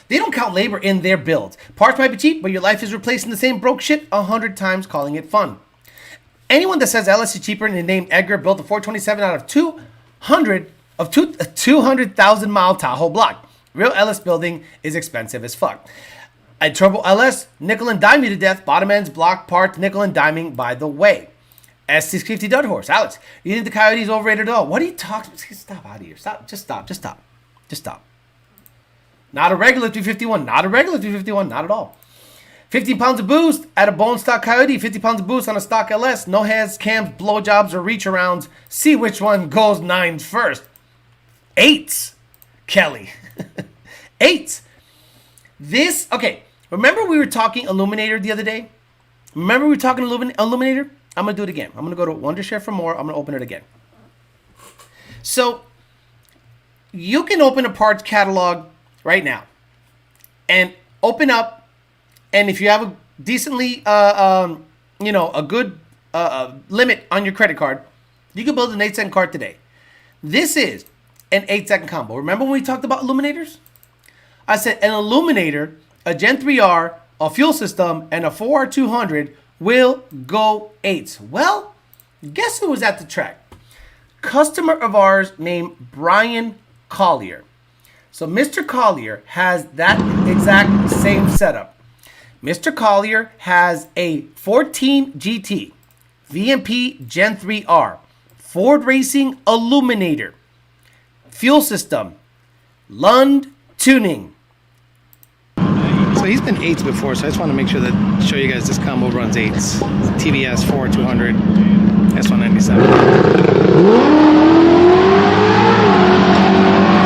They don't count labor in their builds. Parts might be cheap, but your life is replacing the same broke shit 100 times, calling it fun. Anyone that says LS is cheaper and named Edgar built a 427 out of 200,000 mile Tahoe block. Real LS building is expensive as fuck. A turbo LS, nickel and dime you to death. Bottom ends, block parts, nickel and diming, by the way. S650 Dud Horse. Alex, you think the Coyote is overrated at all? What are you talking about? Stop out of here. Stop. Just stop. Not a regular 351. Not a regular 351. Not at all. 15 pounds of boost at a bone stock Coyote. 50 pounds of boost on a stock LS. No heads, cams, blowjobs, or reach arounds. See which one goes nines first. Eights, Kelly. Eights. This, okay. Remember we were talking Illuminator the other day? Remember we were talking Illuminator? I'm going to do it again. I'm going to go to Wondershare for more. I'm going to open it again. So, you can open a parts catalog right now and open up, and if you have a decently, a good limit on your credit card, you can build an 8-second car today. This is an 8-second combo. Remember when we talked about illuminators? I said an illuminator, a Gen 3R, a fuel system, and a 4R200 will go 8s. Well, guess who was at the track? Customer of ours named Brian Collier. So Mr. Collier has that exact same setup. Mr. Collier has a 14 GT VMP Gen 3R Ford Racing Illuminator fuel system, Lund tuning. So he's been 8s before, so I just want to make sure that show you guys this combo runs 8s. TVS 4200 S197.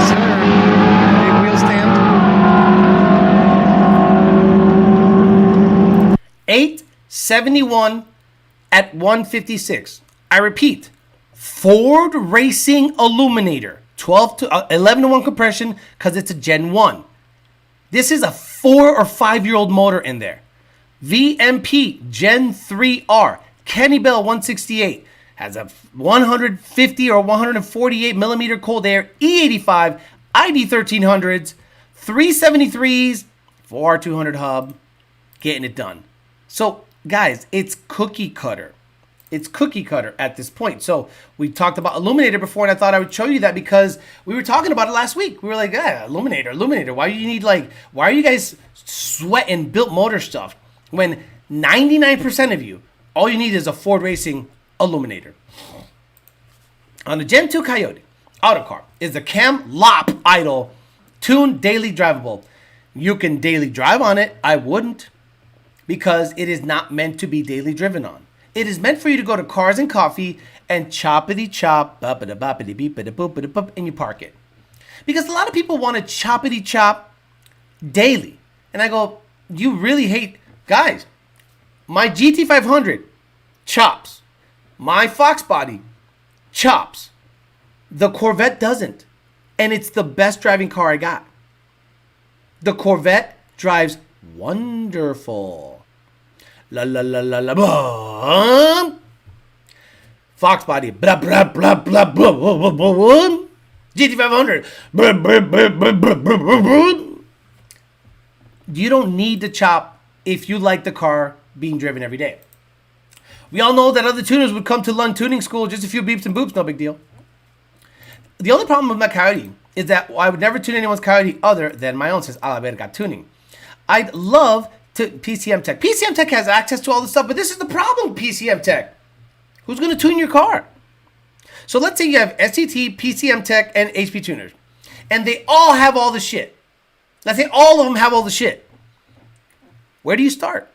Sir, big wheel stand. 871 at 156. I repeat, Ford Racing Illuminator, 11 to 1 compression because it's a Gen 1. This is a 4 or 5 year old motor in there. VMP Gen 3R, Kenny Bell 168, has a 150 or 148 millimeter cold air E85 ID 1300s, 373s, 4R200 hub, getting it done. So guys, it's cookie cutter. It's cookie cutter at this point. So we talked about Illuminator before, and I thought I would show you that because we were talking about it last week. We were like, Illuminator. Why do you need why are you guys sweating built motor stuff when 99% of you, all you need is a Ford Racing Illuminator? On the Gen 2 Coyote Autocar is the Cam Lop Idle tuned daily drivable. You can daily drive on it. I wouldn't, because it is not meant to be daily driven on. It is meant for you to go to Cars and Coffee and choppity chop, boppity beep, boop, and you park it. Because a lot of people want to choppity chop daily. And I go, you really hate, guys, my GT500 chops. My Fox body chops. The Corvette doesn't. And it's the best driving car I got. The Corvette drives wonderful. La la la la la boom. Fox body blah blah blah blah blah blah blah blah. GT500 blah blah blah blah blah blah blah. You don't need to chop if you like the car being driven every day. We all know that other tuners would come to Lund Tuning School, just a few beeps and boops, no big deal. The only problem with my Coyote is that I would never tune anyone's Coyote other than my own, says Alaverga Tuning. I'd love to PCM Tech. PCM Tech has access to all this stuff, but this is the problem with PCM Tech. Who's going to tune your car? So let's say you have SCT, PCM Tech, and HP tuners, and they all have all the shit. Let's say all of them have all the shit. Where do you start?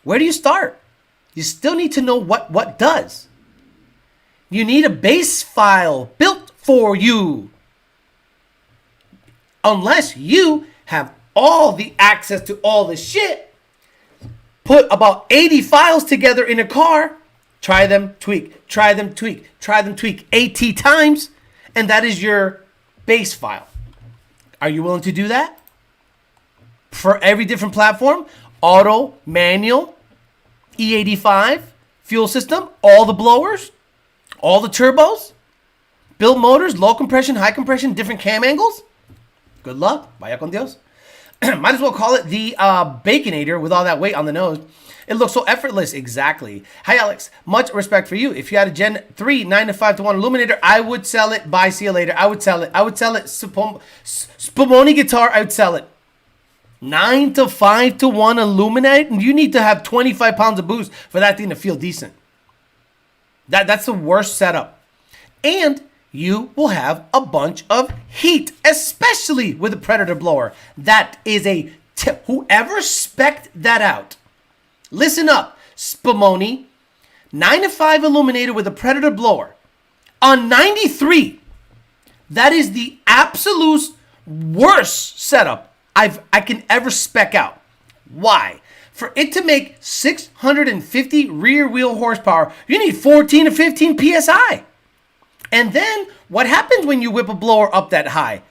Where do you start? You still need to know what does. You need a base file built for you. Unless you have all the access to all the shit, put about 80 files together in a car, try them, tweak, try them, tweak, try them, tweak 80 times, and that is your base file. Are you willing to do that? For every different platform, auto, manual, E85, fuel system, all the blowers, all the turbos, built motors, low compression, high compression, different cam angles? Good luck. Vaya con Dios. Might as well call it the Baconator with all that weight on the nose. It looks so effortless. Exactly. Hi, Alex. Much respect for you. If you had a Gen 3 9 to 5 to 1 Illuminator, I would sell it. Bye. See you later. I would sell it. Spumoni guitar, I would sell it. 9 to 5 to 1 Illuminator? You need to have 25 pounds of boost for that thing to feel decent. That's the worst setup. And you will have a bunch of heat, especially with a Predator blower. That is a tip. Whoever spec'd that out, listen up, Spumoni, 9 to 5 Illuminator with a Predator blower on 93. That is the absolute worst setup I can ever spec out. Why? For it to make 650 rear wheel horsepower, you need 14 to 15 PSI. And then what happens when you whip a blower up that high?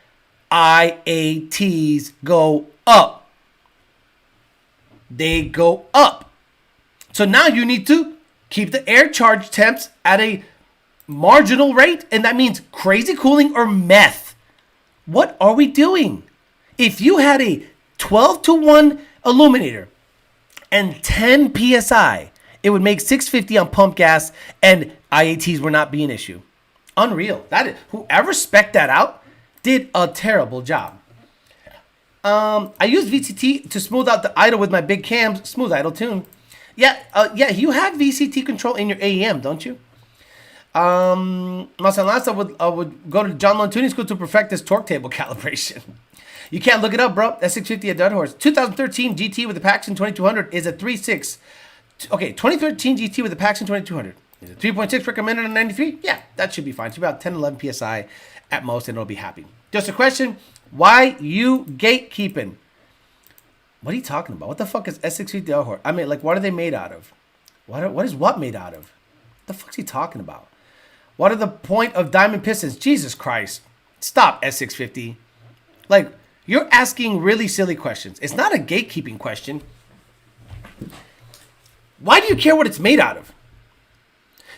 IATs go up. They go up. So now you need to keep the air charge temps at a marginal rate, and that means crazy cooling or meth. What are we doing? If you had a 12-to-1 illuminator and 10 psi, it would make 650 on pump gas, and IATs would not be an issue. Unreal. That is, whoever spec'd that out did a terrible job. I use VCT to smooth out the idle with my big cams. Smooth idle tune. Yeah, you have VCT control in your AEM, don't you? Last I would go to John Lund Tuning School to perfect this torque table calibration. You can't look it up, bro. S650 at Dead Horse. 2013 GT with the Paxton 2200 is a 3.6. Okay, 2013 GT with the Paxton 2200 is a 3.6 recommended on 93. Yeah, that should be fine. It's about 10, 11 psi at most, and it'll be happy. Just a question: why you gatekeeping? What are you talking about? What the fuck is S650 Dead Horse? I mean, like, what are they made out of? What is what made out of? What the fuck's he talking about? What are the point of diamond pistons? Jesus Christ. Stop, S650. Like, you're asking really silly questions. It's not a gatekeeping question. Why do you care what it's made out of?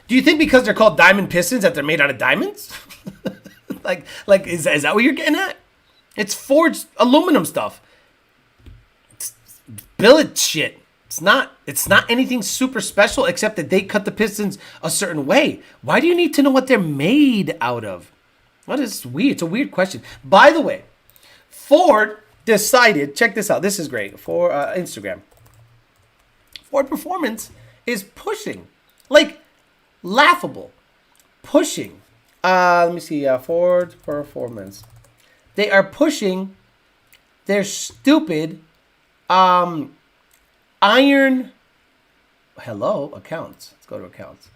Do you think because they're called diamond pistons that they're made out of diamonds? like is that what you're getting at? It's forged aluminum stuff. It's billet shit. It's not anything super special except that they cut the pistons a certain way. Why do you need to know what they're made out of? What is weird? It's a weird question. By the way, Ford decided, check this out. This is great for Instagram. Ford Performance is pushing, like, laughable, pushing. Let me see. Ford Performance. They are pushing their stupid iron. Hello, accounts. Let's go to accounts.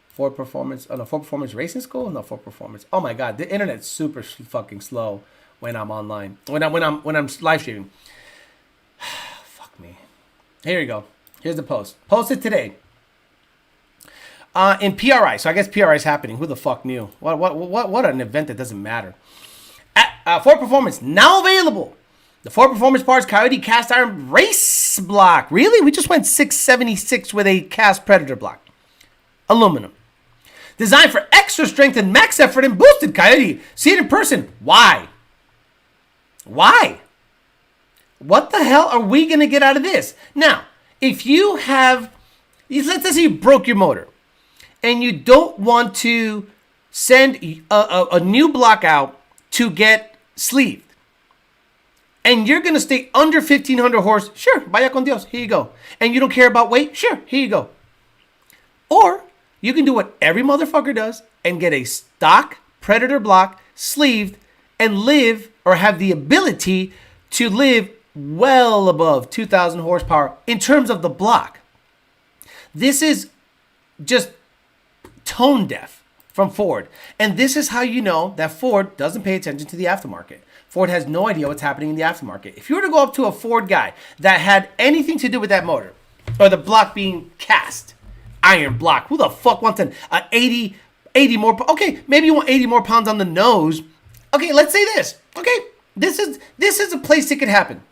Ford Performance. Oh no, Ford Performance Racing School. No, Ford Performance. Oh my God, the internet's super fucking slow when I'm online. When I'm live streaming. Fuck me. Here you go. Here's the post. Posted today. In PRI. So I guess PRI is happening. Who the fuck knew? What an event that doesn't matter. Ford Performance now available. The Ford Performance Parts Coyote Cast Iron Race Block. Really? We just went 676 with a cast Predator block. Aluminum. Designed for extra strength and max effort and boosted Coyote. See it in person. Why? Why? What the hell are we going to get out of this? Now, if you have, let's say you broke your motor and you don't want to send a new block out to get sleeved, and you're going to stay under 1,500 horse, sure, vaya con Dios, here you go. And you don't care about weight, sure, here you go. Or you can do what every motherfucker does and get a stock Predator block sleeved and live, or have the ability to live well above 2,000 horsepower in terms of the block. This is just tone deaf from Ford. And this is how you know that Ford doesn't pay attention to the aftermarket. Ford has no idea what's happening in the aftermarket. If you were to go up to a Ford guy that had anything to do with that motor, or the block being cast, iron block, who the fuck wants an 80 more, okay, maybe you want 80 more pounds on the nose. Okay, let's say this. Okay, this is a place it could happen.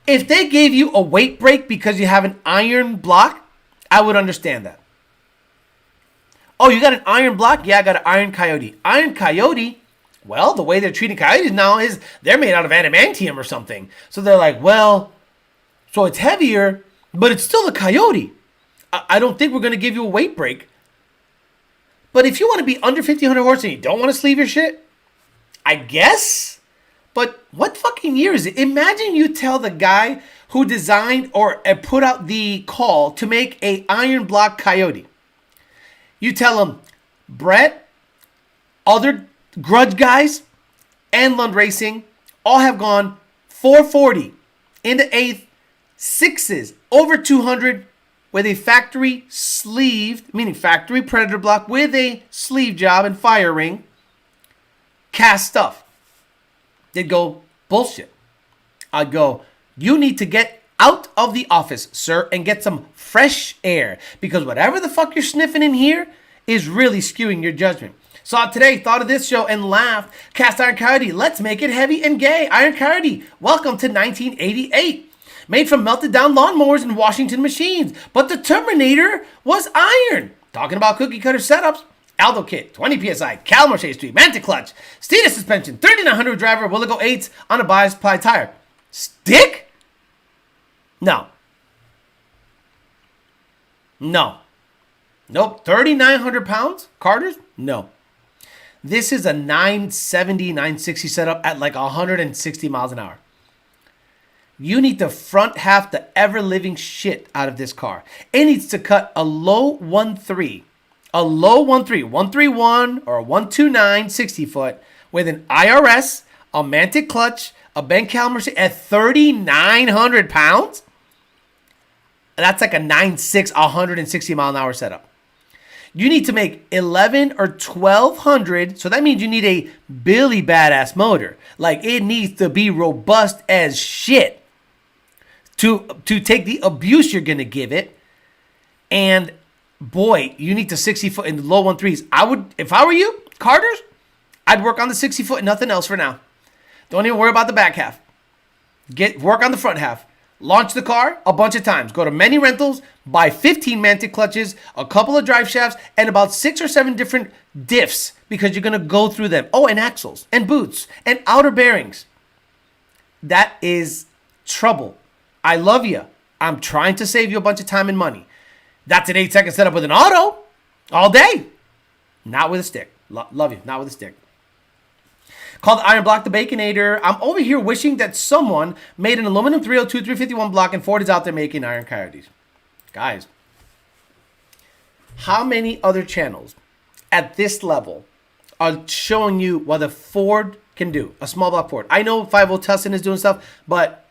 If they gave you a weight break because you have an iron block, I would understand that. Oh, you got an iron block? Yeah, I got an iron Coyote. Iron Coyote, well, the way they're treating Coyotes now is they're made out of adamantium or something. So they're like, well, so it's heavier, but it's still a Coyote. I don't think we're going to give you a weight break. But if you want to be under 1,500 horse and you don't want to sleeve your shit, I guess. But what fucking year is it? Imagine you tell the guy who designed or put out the call to make a iron block Coyote. You tell him, Brett, other grudge guys, and Lund Racing all have gone 440 into 8th, 6s, over 200 with a factory sleeved, meaning factory Predator block with a sleeve job and fire ring, cast stuff. They'd go, bullshit. I'd go, you need to get out of the office, sir, and get some fresh air. Because whatever the fuck you're sniffing in here is really skewing your judgment. Saw it today, thought of this show, and laughed. Cast Iron Coyote, let's make it heavy and gay. Iron Coyote, welcome to 1988. Made from melted down lawnmowers and Washington machines. But the Terminator was iron. Talking about cookie cutter setups. Aldo kit, 20 PSI, Calmarche Street, Mantic clutch, Steeda suspension, 3900 driver, will it go 8s on a bias ply tire. Stick? No. No. Nope. 3,900 pounds? Carters? No. This is a 970, 960 setup at like 160 miles an hour. You need to front half the ever-living shit out of this car. It needs to cut a low 1.3, a low 1.3, 131 or a 129 60-foot with an IRS, a Mantic clutch, a Ben Calmarche at 3,900 pounds. That's like a 9.6, 160 mile an hour setup. You need to make 11 or 1,200. So that means you need a Billy Badass motor. Like it needs to be robust as shit to take the abuse you're going to give it. And boy, you need to 60 foot in the low 1.3s. I would, if I were you, Carters, I'd work on the 60 foot, nothing else for now. Don't even worry about the back half. Work on the front half. Launch the car a bunch of times. Go to many rentals, buy 15 Mantic clutches, a couple of drive shafts, and about 6 or 7 different diffs because you're going to go through them. Oh, and axles, and boots, and outer bearings. That is trouble. I love you. I'm trying to save you a bunch of time and money. That's an 8-second setup with an auto all day. Not with a stick. Love you. Not with a stick. Called Iron Block the Baconator. I'm over here wishing that someone made an aluminum 302, 351 block and Ford is out there making Iron Coyotes. Guys, how many other channels at this level are showing you what a Ford can do? A small block Ford. I know 50 Tussin is doing stuff, but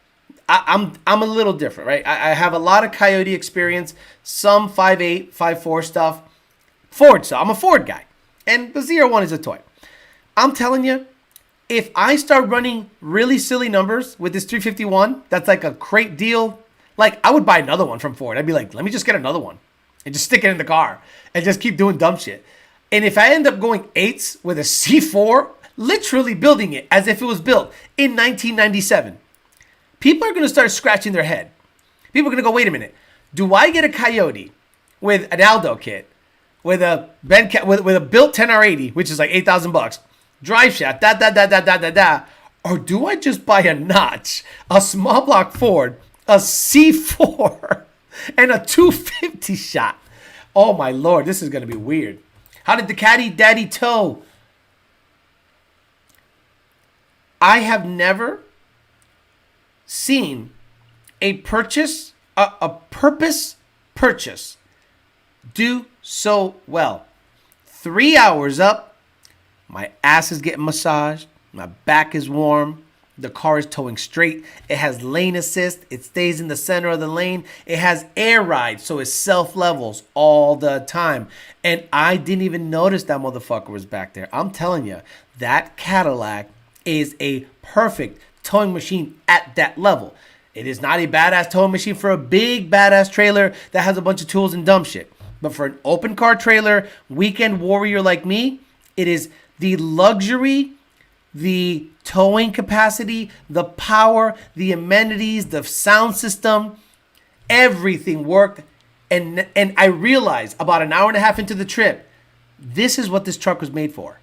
I'm a little different, right? I have a lot of Coyote experience, some 5.8, 5.4 stuff. Ford, so I'm a Ford guy. And the ZR1 is a toy. I'm telling you, if I start running really silly numbers with this 351, that's like a crate deal. Like, I would buy another one from Ford. I'd be like, let me just get another one and just stick it in the car and just keep doing dumb shit. And if I end up going 8s with a C4, literally building it as if it was built in 1997, people are going to start scratching their head. People are going to go, wait a minute. Do I get a Coyote with an Aldo kit, with a with a built 10R80, which is like $8,000, drive shaft, or do I just buy a notch, a small block Ford, a C4, and a 250 shot? Oh my Lord, this is going to be weird. How did the Caddy Daddy tow? I have never seen a purchase, a purpose purchase do so well. 3 hours up, my ass is getting massaged, my back is warm, the car is towing straight, it has lane assist, it stays in the center of the lane, it has air ride, so it self-levels all the time. And I didn't even notice that motherfucker was back there. I'm telling you, that Cadillac is a perfect towing machine at that level. It is not a badass towing machine for a big badass trailer that has a bunch of tools and dumb shit. But for an open car trailer, weekend warrior like me, it is the luxury, the towing capacity, the power, the amenities, the sound system, everything worked. And I realized about an hour and a half into the trip, this is what this truck was made for.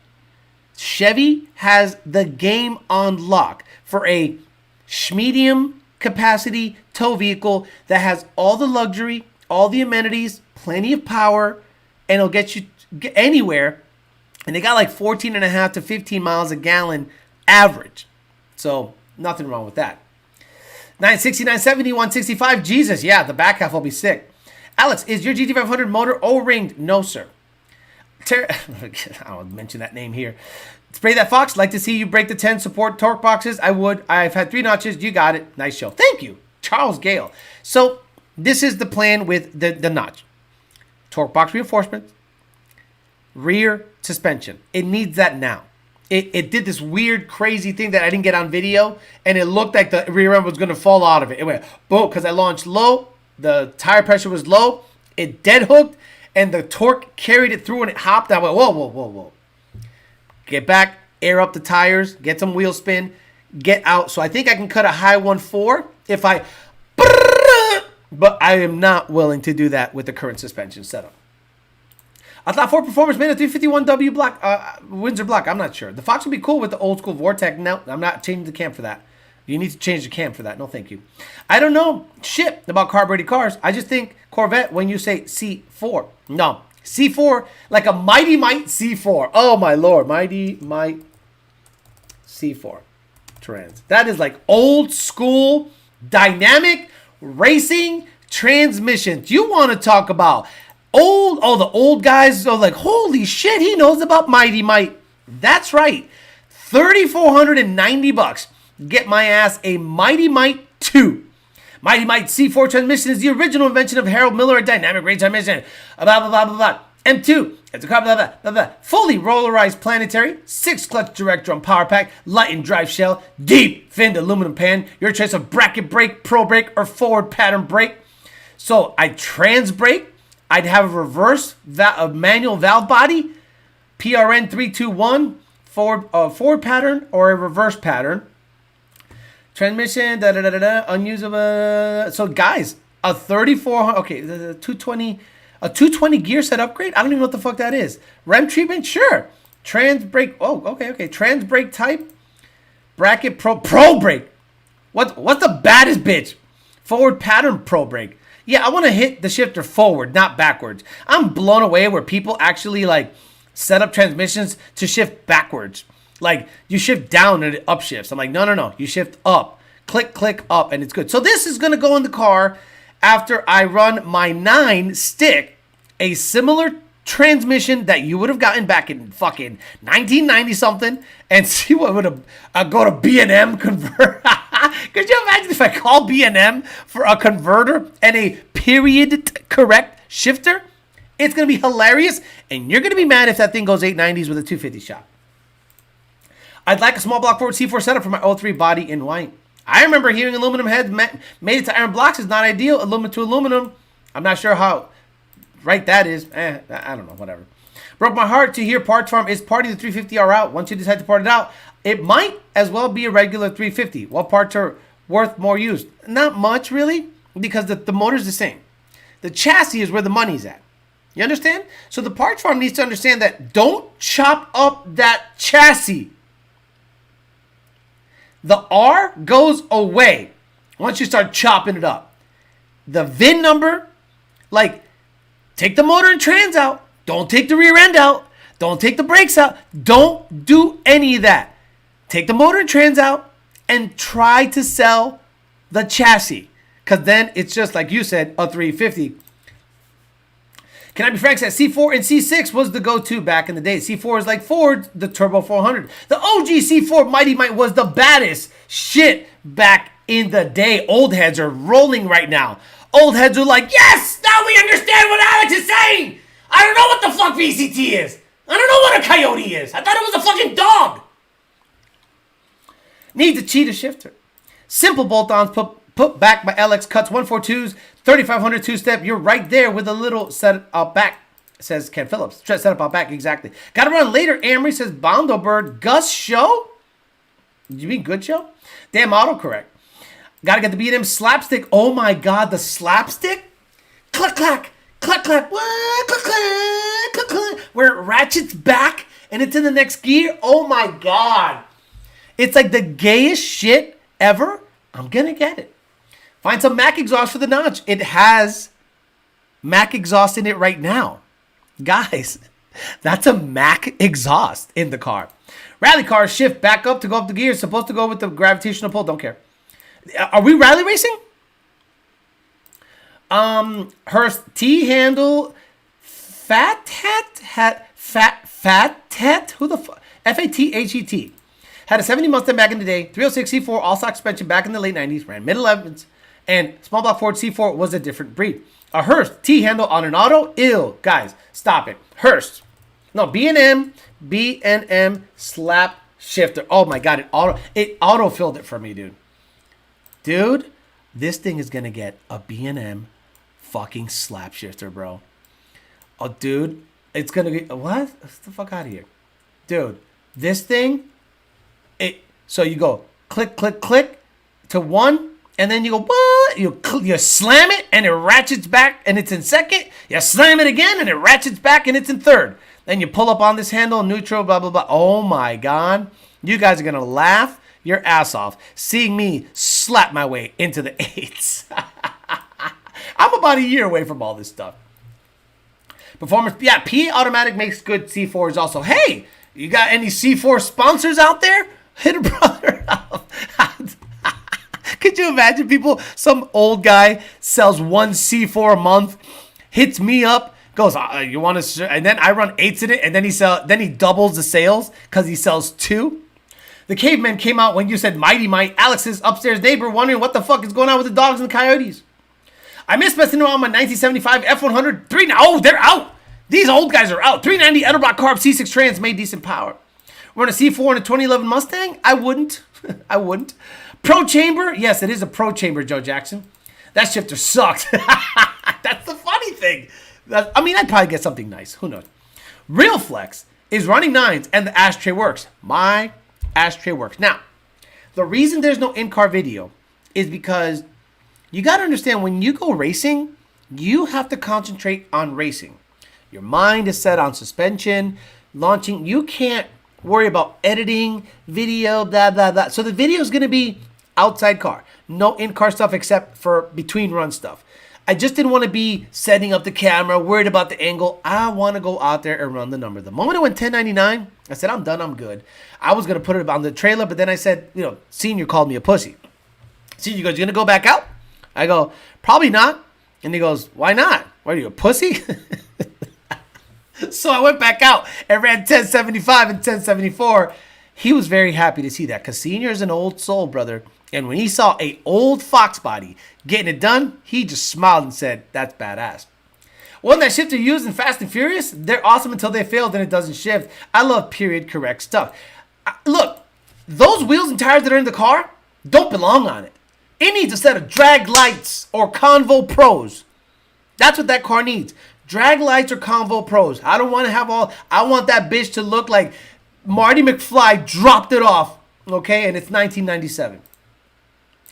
Chevy has the game on lock for a medium capacity tow vehicle that has all the luxury, all the amenities, plenty of power, and it'll get you anywhere. And they got like 14.5 to 15 miles a gallon average. So nothing wrong with that. 960, 970, 165. Jesus, yeah, the back half will be sick. Alex, is your GT500 motor O-ringed? No, sir. I don't mention that name here. Spray that Fox. Like to see you break the 10 support torque boxes. I would. I've had 3 notches. You got it. Nice show. Thank you, Charles Gale. So this is the plan with the notch. Torque box reinforcement. Rear suspension. It needs that now. It did this weird, crazy thing that I didn't get on video, and it looked like the rear end was going to fall out of it. It went boom because I launched low. The tire pressure was low. It dead hooked, and the torque carried it through and it hopped. I went, whoa, whoa, whoa, whoa. Get back, air up the tires, get some wheel spin, get out. So I think I can cut a high 1.4 if I, but I am not willing to do that with the current suspension setup. I thought Ford Performance made a 351W block, Windsor block. I'm not sure. The Fox would be cool with the old school Vortec. No, I'm not changing the cam for that. You need to change the cam for that. No, thank you. I don't know shit about carbureted cars. I just think Corvette when you say C4. No, C4 like a Mighty Might C4. Oh my lord, Mighty Might C4 trans. That is like old school dynamic racing transmissions. You want to talk about old? Oh, the old guys are like, holy shit, he knows about Mighty Might. That's right, $3,490. Get my ass a Mighty Might 2. Mighty Might C4 transmission is the original invention of Harold Miller, a dynamic range transmission. Blah, blah, blah, blah, blah. M2, it's a car, blah, blah, blah, blah. Fully rollarized planetary, 6-clutch direct drum power pack, light and drive shell, deep finned aluminum pan, your choice of bracket brake, pro brake, or forward pattern brake. So I trans brake, I'd have a reverse, a manual valve body, PRN 321, forward pattern, or a reverse pattern. Transmission, unusable. So guys, a 3400, okay, the 220, a 220 gear set upgrade. I don't even know what the fuck that is. Rem treatment, sure. Trans brake. Oh, okay. Trans brake type. Bracket pro brake. What's the baddest bitch? Forward pattern pro brake. Yeah, I want to hit the shifter forward, not backwards. I'm blown away where people actually like set up transmissions to shift backwards. Like, you shift down and it upshifts. I'm like, no. You shift up. Click up, and it's good. So this is going to go in the car after I run my 9-stick, a similar transmission that you would have gotten back in fucking 1990-something, and see what would have go to B&M convert. Could you imagine if I call B&M for a converter and a period correct shifter? It's going to be hilarious, and you're going to be mad if that thing goes 890s with a 250 shot. I'd like a small block forward C4 setup for my 03 body in white. I remember hearing aluminum heads made it to iron blocks is not ideal. Aluminum to aluminum. I'm not sure how right that is. I don't know, whatever. Broke my heart to hear Parts Farm is parting the 350R out. Once you decide to part it out, it might as well be a regular 350. What parts are worth more used? Not much, really, because the motor's the same. The chassis is where the money's at. You understand? So the Parts Farm needs to understand that don't chop up that chassis. The R goes away once you start chopping it up. The VIN number, like, take the motor and trans out. Don't take the rear end out. Don't take the brakes out. Don't do any of that. Take the motor and trans out and try to sell the chassis. Because then it's just, like you said, a 350. Can I be frank? That C4 and C6 was the go-to back in the day. C4 is like Ford's, the Turbo 400. The OG C4 Mighty Might was the baddest shit back in the day. Old heads are rolling right now. Old heads are like, yes, now we understand what Alex is saying. I don't know what the fuck VCT is. I don't know what a coyote is. I thought it was a fucking dog. Need to cheat a shifter. Simple bolt-ons, put back my LX Cuts 142s, 3500 two-step. You're right there with a little set up back, says Ken Phillips. Set up out back, exactly. Got to run later, Amory, says Bondo Bird. Gus Show? Did you mean good show? Damn autocorrect. Got to get the B&M slapstick. Oh my God, the slapstick? Click, clack, click, clack, click, clack, click, clack. Where it ratchets back and it's in the next gear. Oh my God. It's like the gayest shit ever. I'm going to get it. Find some Mac exhaust for the notch. It has Mac exhaust in it right now. Guys, that's a Mac exhaust in the car. Rally cars shift back up to go up the gear. It's supposed to go with the gravitational pull. Don't care. Are we rally racing? Hurst T-handle fat hat. Who the fuck? F-A-T-H-E-T. Had a 70 Mustang back in the day. 306 C4 all-stock suspension back in the late 90s. Ran mid-11s. And small block Ford C4 was a different breed. A Hurst T-handle on an auto? Ew. Guys, stop it. Hurst. No, B&M slap shifter. Oh my God, it auto-filled it for me, dude. Dude, this thing is going to get a B&M fucking slap shifter, bro. Oh, dude, it's gonna be what? Get the fuck out of here, dude. This thing, so you go click, click, click to 1, and then you go what? You slam it, and it ratchets back, and it's in second. You slam it again, and it ratchets back, and it's in third. Then you pull up on this handle, neutral, blah blah blah. Oh my god, you guys are gonna laugh your ass off seeing me slap my way into the 8s. I'm about a year away from all this stuff. Performance, yeah, P Automatic makes good C4s also. Hey, you got any C4 sponsors out there? Hit a brother up. Could you imagine people, some old guy sells 1 C4 a month, hits me up, goes, you want to, and then I run 8s in it, and then he doubles the sales because he sells 2. The caveman came out when you said Mighty Might, Alex's upstairs neighbor, wondering what the fuck is going on with the dogs and the coyotes. I miss messing around my 1975 F100 3. Oh, they're out. These old guys are out. 390 Edelbrock Carb C6 trans made decent power. Run a C4 in a 2011 Mustang? I wouldn't. I wouldn't. Pro chamber? Yes, it is a pro chamber, Joe Jackson. That shifter sucked. That's the funny thing. I'd probably get something nice. Who knows? Real Flex is running 9s and the ashtray works. My ashtray works. Now, the reason there's no in-car video is because you got to understand when you go racing, you have to concentrate on racing. Your mind is set on suspension, launching. You can't worry about editing, video, blah, blah, blah. So the video is going to be outside car. No in-car stuff except for between run stuff. I just didn't want to be setting up the camera, worried about the angle. I want to go out there and run the number. The moment I went 1099, I said, I'm done, I'm good. I was going to put it on the trailer, but then I said, Senior called me a pussy. Senior goes, you going to go back out? I go, probably not. And he goes, why not? What are you, a pussy? So I went back out and ran 1075 and 1074. He was very happy to see that because Senior is an old soul, brother. And when he saw a old Fox body getting it done, he just smiled and said, that's badass. One that shifter used in Fast and Furious, they're awesome until they fail, then it doesn't shift. I love period correct stuff. Look, those wheels and tires that are in the car don't belong on it. It needs a set of drag lights or Convo Pros. That's what that car needs. Drag lights or Convo Pros. I don't want to have I want that bitch to look like Marty McFly dropped it off, okay? And it's 1997.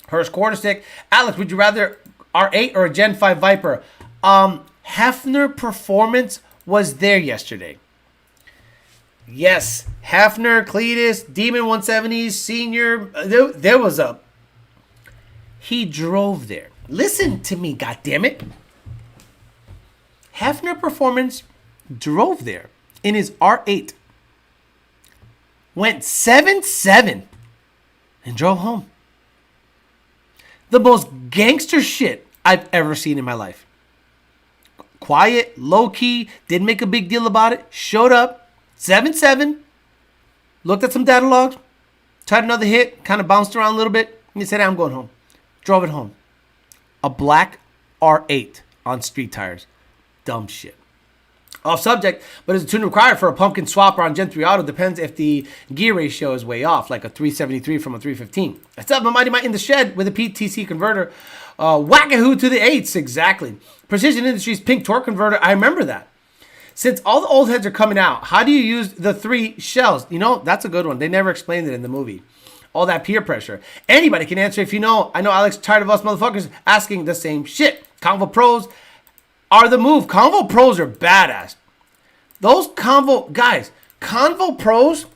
Hurst quarter stick. Alex, would you rather R8 or a Gen 5 Viper? Hefner Performance was there yesterday. Yes, Hefner, Cletus, Demon 170s, Senior. There was a... He drove there. Listen to me, goddammit. Hefner Performance drove there in his R8. Went 7-7 and drove home. The most gangster shit I've ever seen in my life. Quiet, low-key, didn't make a big deal about it. Showed up, 7-7. Looked at some data logs. Tried another hit, kind of bounced around a little bit. And he said, I'm going home. Drove it home. A black R8 on street tires. Dumb shit. Off subject, but is a tune required for a pumpkin swapper on Gen 3 Auto? Depends if the gear ratio is way off, like a 373 from a 315. I still have my Mighty Might in the shed with a PTC converter. Wackahoo to the 8s, exactly. Precision Industries pink torque converter, I remember that. Since all the old heads are coming out, how do you use the 3 shells? That's a good one. They never explained it in the movie. All that peer pressure. Anybody can answer if you know. I know Alex tired of us motherfuckers asking the same shit. Convo Pros are the move. Convo Pros are badass. Those Convo Pros,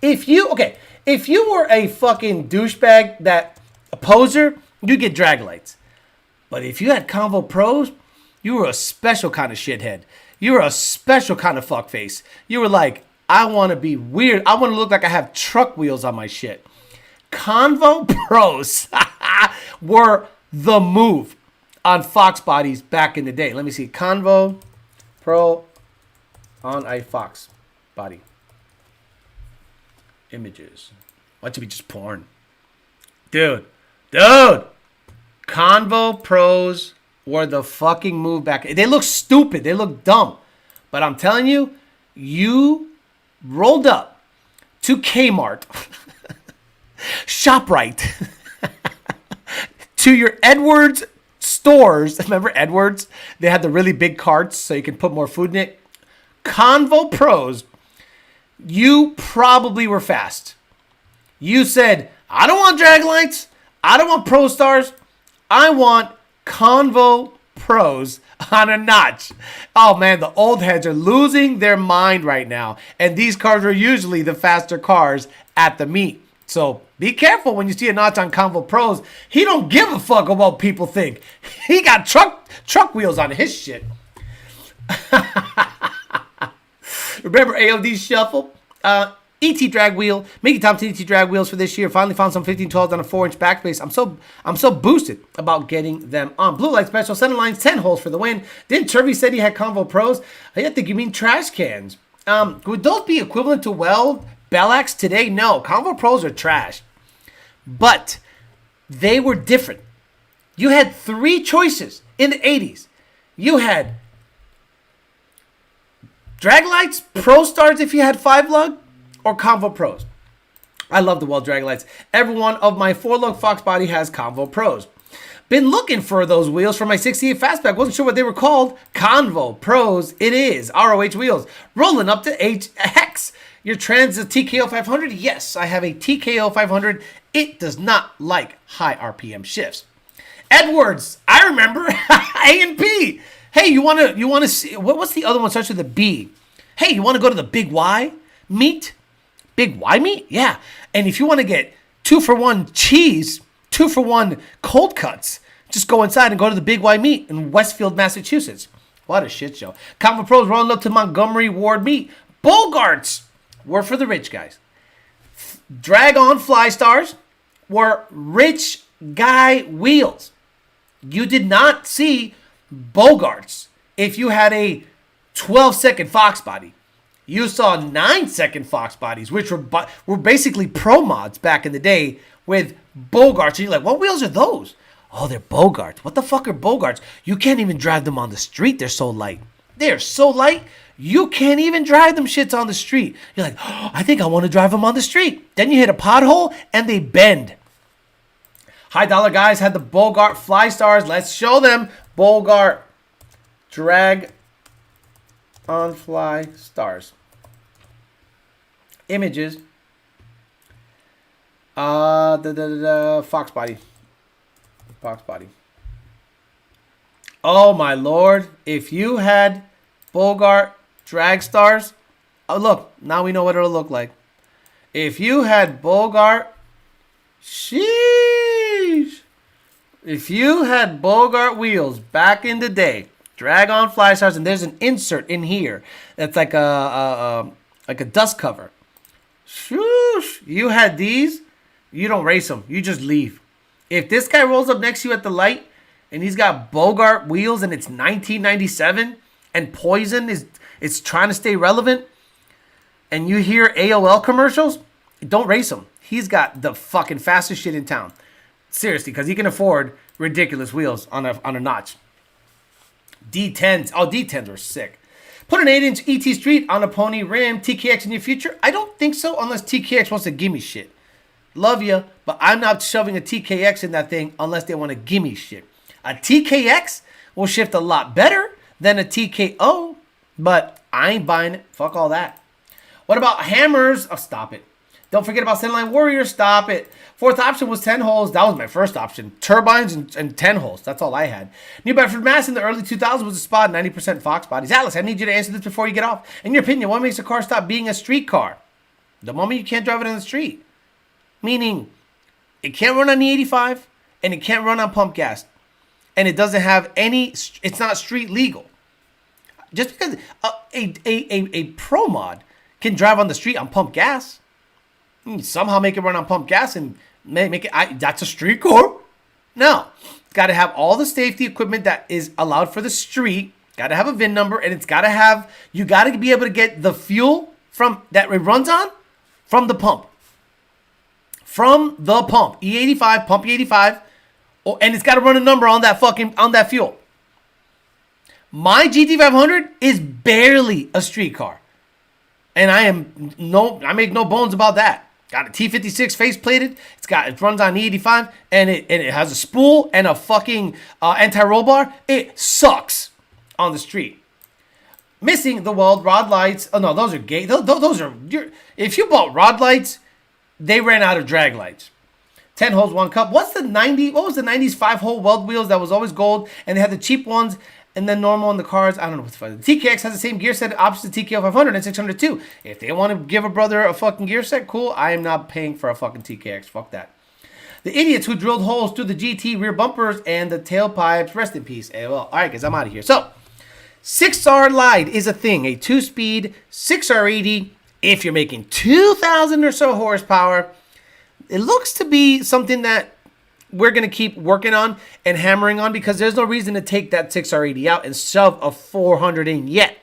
if you were a fucking douchebag, a poser, you get drag lights. But if you had Convo Pros, you were a special kind of shithead. You were a special kind of fuckface. You were like, I want to be weird. I want to look like I have truck wheels on my shit. Convo Pros were the move on Fox bodies back in the day. Let me see. Convo Pro on a Fox body. Images. Why should be just porn? Dude. Convo Pros were the fucking move back. They look stupid. They look dumb. But I'm telling you, you rolled up to Kmart, ShopRite, to your Edwards stores, remember Edwards? They had the really big carts so you can put more food in it. Convo Pros, you probably were fast. You said, I don't want drag lights. I don't want Pro Stars. I want Convo Pros on a notch. Oh man, the old heads are losing their mind right now. And these cars are usually the faster cars at the meet. So be careful when you see a notch on Convo Pros. He don't give a fuck about what people think. He got truck wheels on his shit. Remember AOD Shuffle? ET drag wheel, Mickey Thompson ET drag wheels for this year. Finally found some 1512s on a 4-inch backspace. I'm so boosted about getting them on. Blue light special, center lines, 10 holes for the win. Didn't Turvey said he had Convo Pros? I think you mean trash cans. Would those be equivalent to Bellax today? No, Convo Pros are trash. But they were different. You had 3 choices in the 80s. You had drag lights, Pro Stars if you had 5 lug, or Convo Pros. I love the Well drag lights. Every one of my 4-lug Fox body has Convo Pros. Been looking for those wheels for my 68 Fastback. Wasn't sure what they were called. Convo Pros. It is. ROH wheels. Rolling up to Hex. Your Trans TKO 500? Yes, I have a TKO 500. It does not like high RPM shifts. Edwards. I remember. A&P. Hey, you want to see what's the other one starts with a B? Hey, you want to go to the Big Y meet? Big Y meat? Yeah. And if you want to get 2-for-1 cheese, 2-for-1 cold cuts, just go inside and go to the Big Y meat in Westfield, Massachusetts. What a shit show. Convo Pros rolling up to Montgomery Ward meat. Bogarts were for the rich guys. Drag-on Fly Stars were rich guy wheels. You did not see Bogarts if you had a 12-second Fox body. You saw 9-second Fox bodies, which were basically pro mods back in the day with Bogarts. And you're like, what wheels are those? Oh, they're Bogarts. What the fuck are Bogarts? You can't even drive them on the street. They're so light. They're so light, you can't even drive them shits on the street. You're like, oh, I think I want to drive them on the street. Then you hit a pothole and they bend. High dollar guys had the Bogart Fly Stars. Let's show them. Bogart drag on Fly Stars. Images. Fox body. Fox body. Oh my lord. If you had Bogart drag stars. Oh look. Now we know what it'll look like. If you had Bogart. Sheesh. If you had Bogart wheels back in the day. Drag on Fly Stars, and there's an insert in here that's like a dust cover. Shoosh. You had these, you don't race them. You just leave. If this guy rolls up next to you at the light and he's got Bogart wheels and it's 1997 and Poison is trying to stay relevant and you hear AOL commercials, don't race him. He's got the fucking fastest shit in town. Seriously, because he can afford ridiculous wheels on a notch. D10s. Oh, D10s are sick. Put an 8-inch ET Street on a pony rim. TKX in your future? I don't think so unless TKX wants to give me shit. Love you, but I'm not shoving a TKX in that thing unless they want to give me shit. A TKX will shift a lot better than a TKO, but I ain't buying it. Fuck all that. What about hammers? Oh, stop it. Don't forget about Centerline Warrior. Stop it. Fourth option was 10 holes. That was my first option. Turbines and 10 holes. That's all I had. New Bedford, Mass. in the early 2000s was a spot. 90% Fox bodies. Atlas, I need you to answer this before you get off. In your opinion, what makes a car stop being a street car? The moment you can't drive it on the street. Meaning, it can't run on the 85 and it can't run on pump gas. And it doesn't have any, it's not street legal. Just because a pro mod can drive on the street on pump gas, somehow make it run on pump gas and make it, that's a street car? No. It's got to have all the safety equipment that is allowed for the street. Got to have a VIN number, and it's got to have, you got to be able to get the fuel from that it runs on from the pump. From the pump. E85, pump E85. Oh, and it's got to run a number on that fuel. My GT500 is barely a street car. And I make no bones about that. got a T56 face plated. It runs on E85, and it has a spool and a fucking anti-roll bar. It sucks on the street. Missing the weld rod lights. Oh no, those are gay. Those are. If you bought rod lights, they ran out of drag lights. 10 holes, 1 cup. What was the 90s 5-hole weld wheels that was always gold, and they had the cheap ones and then normal in the cars? I don't know what's funny. The TKX has the same gear set opposite the TKO 500 and 600 too. If they want to give a brother a fucking gear set, cool. I am not paying for a fucking TKX. Fuck that. The idiots who drilled holes through the GT rear bumpers and the tailpipes, rest in peace. Well, all right, guys, I'm out of here. So, 6Rlide is a thing, a 2-speed 6R80. If you're making 2,000 or so horsepower, it looks to be something that we're going to keep working on and hammering on, because there's no reason to take that 6R80 out and shove a 400 in yet.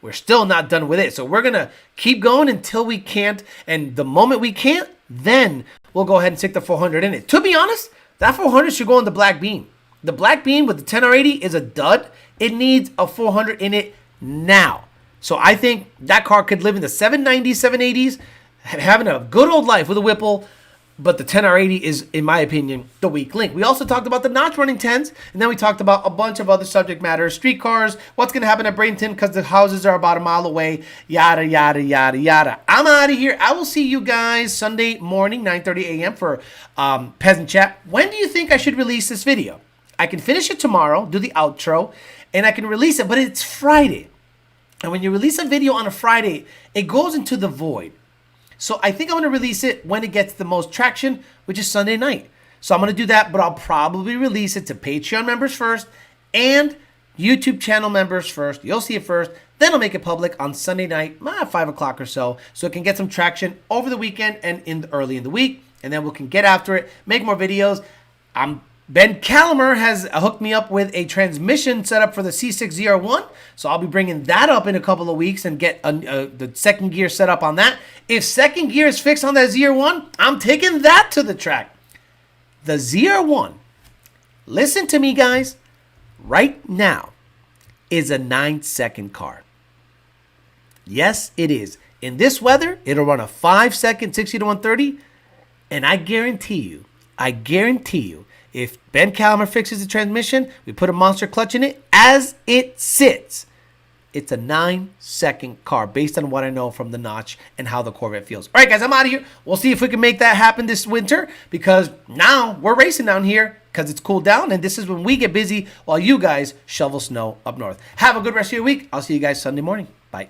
We're still not done with it. So we're going to keep going until we can't. And the moment we can't, then we'll go ahead and stick the 400 in it. To be honest, that 400 should go on the black beam. The black beam with the 10R80 is a dud. It needs a 400 in it now. So I think that car could live in the 790s, 780s, having a good old life with a Whipple. But the 10R80 is, in my opinion, the weak link. We also talked about the notch running 10s, and then we talked about a bunch of other subject matter, street cars, what's going to happen at Bradenton because the houses are about a mile away, yada, yada, yada, yada. I'm out of here. I will see you guys Sunday morning, 9:30 a.m. for Peasant Chat. When do you think I should release this video? I can finish it tomorrow, do the outro, and I can release it, but it's Friday. And when you release a video on a Friday, it goes into the void. So I think I'm going to release it when it gets the most traction, which is Sunday night. So I'm going to do that, but I'll probably release it to Patreon members first and YouTube channel members first. You'll see it first. Then I'll make it public on Sunday night, 5 o'clock or so it can get some traction over the weekend and early in the week. And then we can get after it, make more videos. Ben Calamer has hooked me up with a transmission setup for the C6ZR1, so I'll be bringing that up in a couple of weeks and get the second gear set up on that. If second gear is fixed on that ZR1, I'm taking that to the track. The ZR1, listen to me guys, right now is a 9-second car. Yes, it is. In this weather, it'll run a 5-second 60 to 130, and I guarantee you, if Ben Calamer fixes the transmission, we put a monster clutch in it, as it sits, it's a 9-second car based on what I know from the notch and how the Corvette feels. All right, guys, I'm out of here. We'll see if we can make that happen this winter, because now we're racing down here because it's cooled down, and this is when we get busy while you guys shovel snow up north. Have a good rest of your week. I'll see you guys Sunday morning. Bye.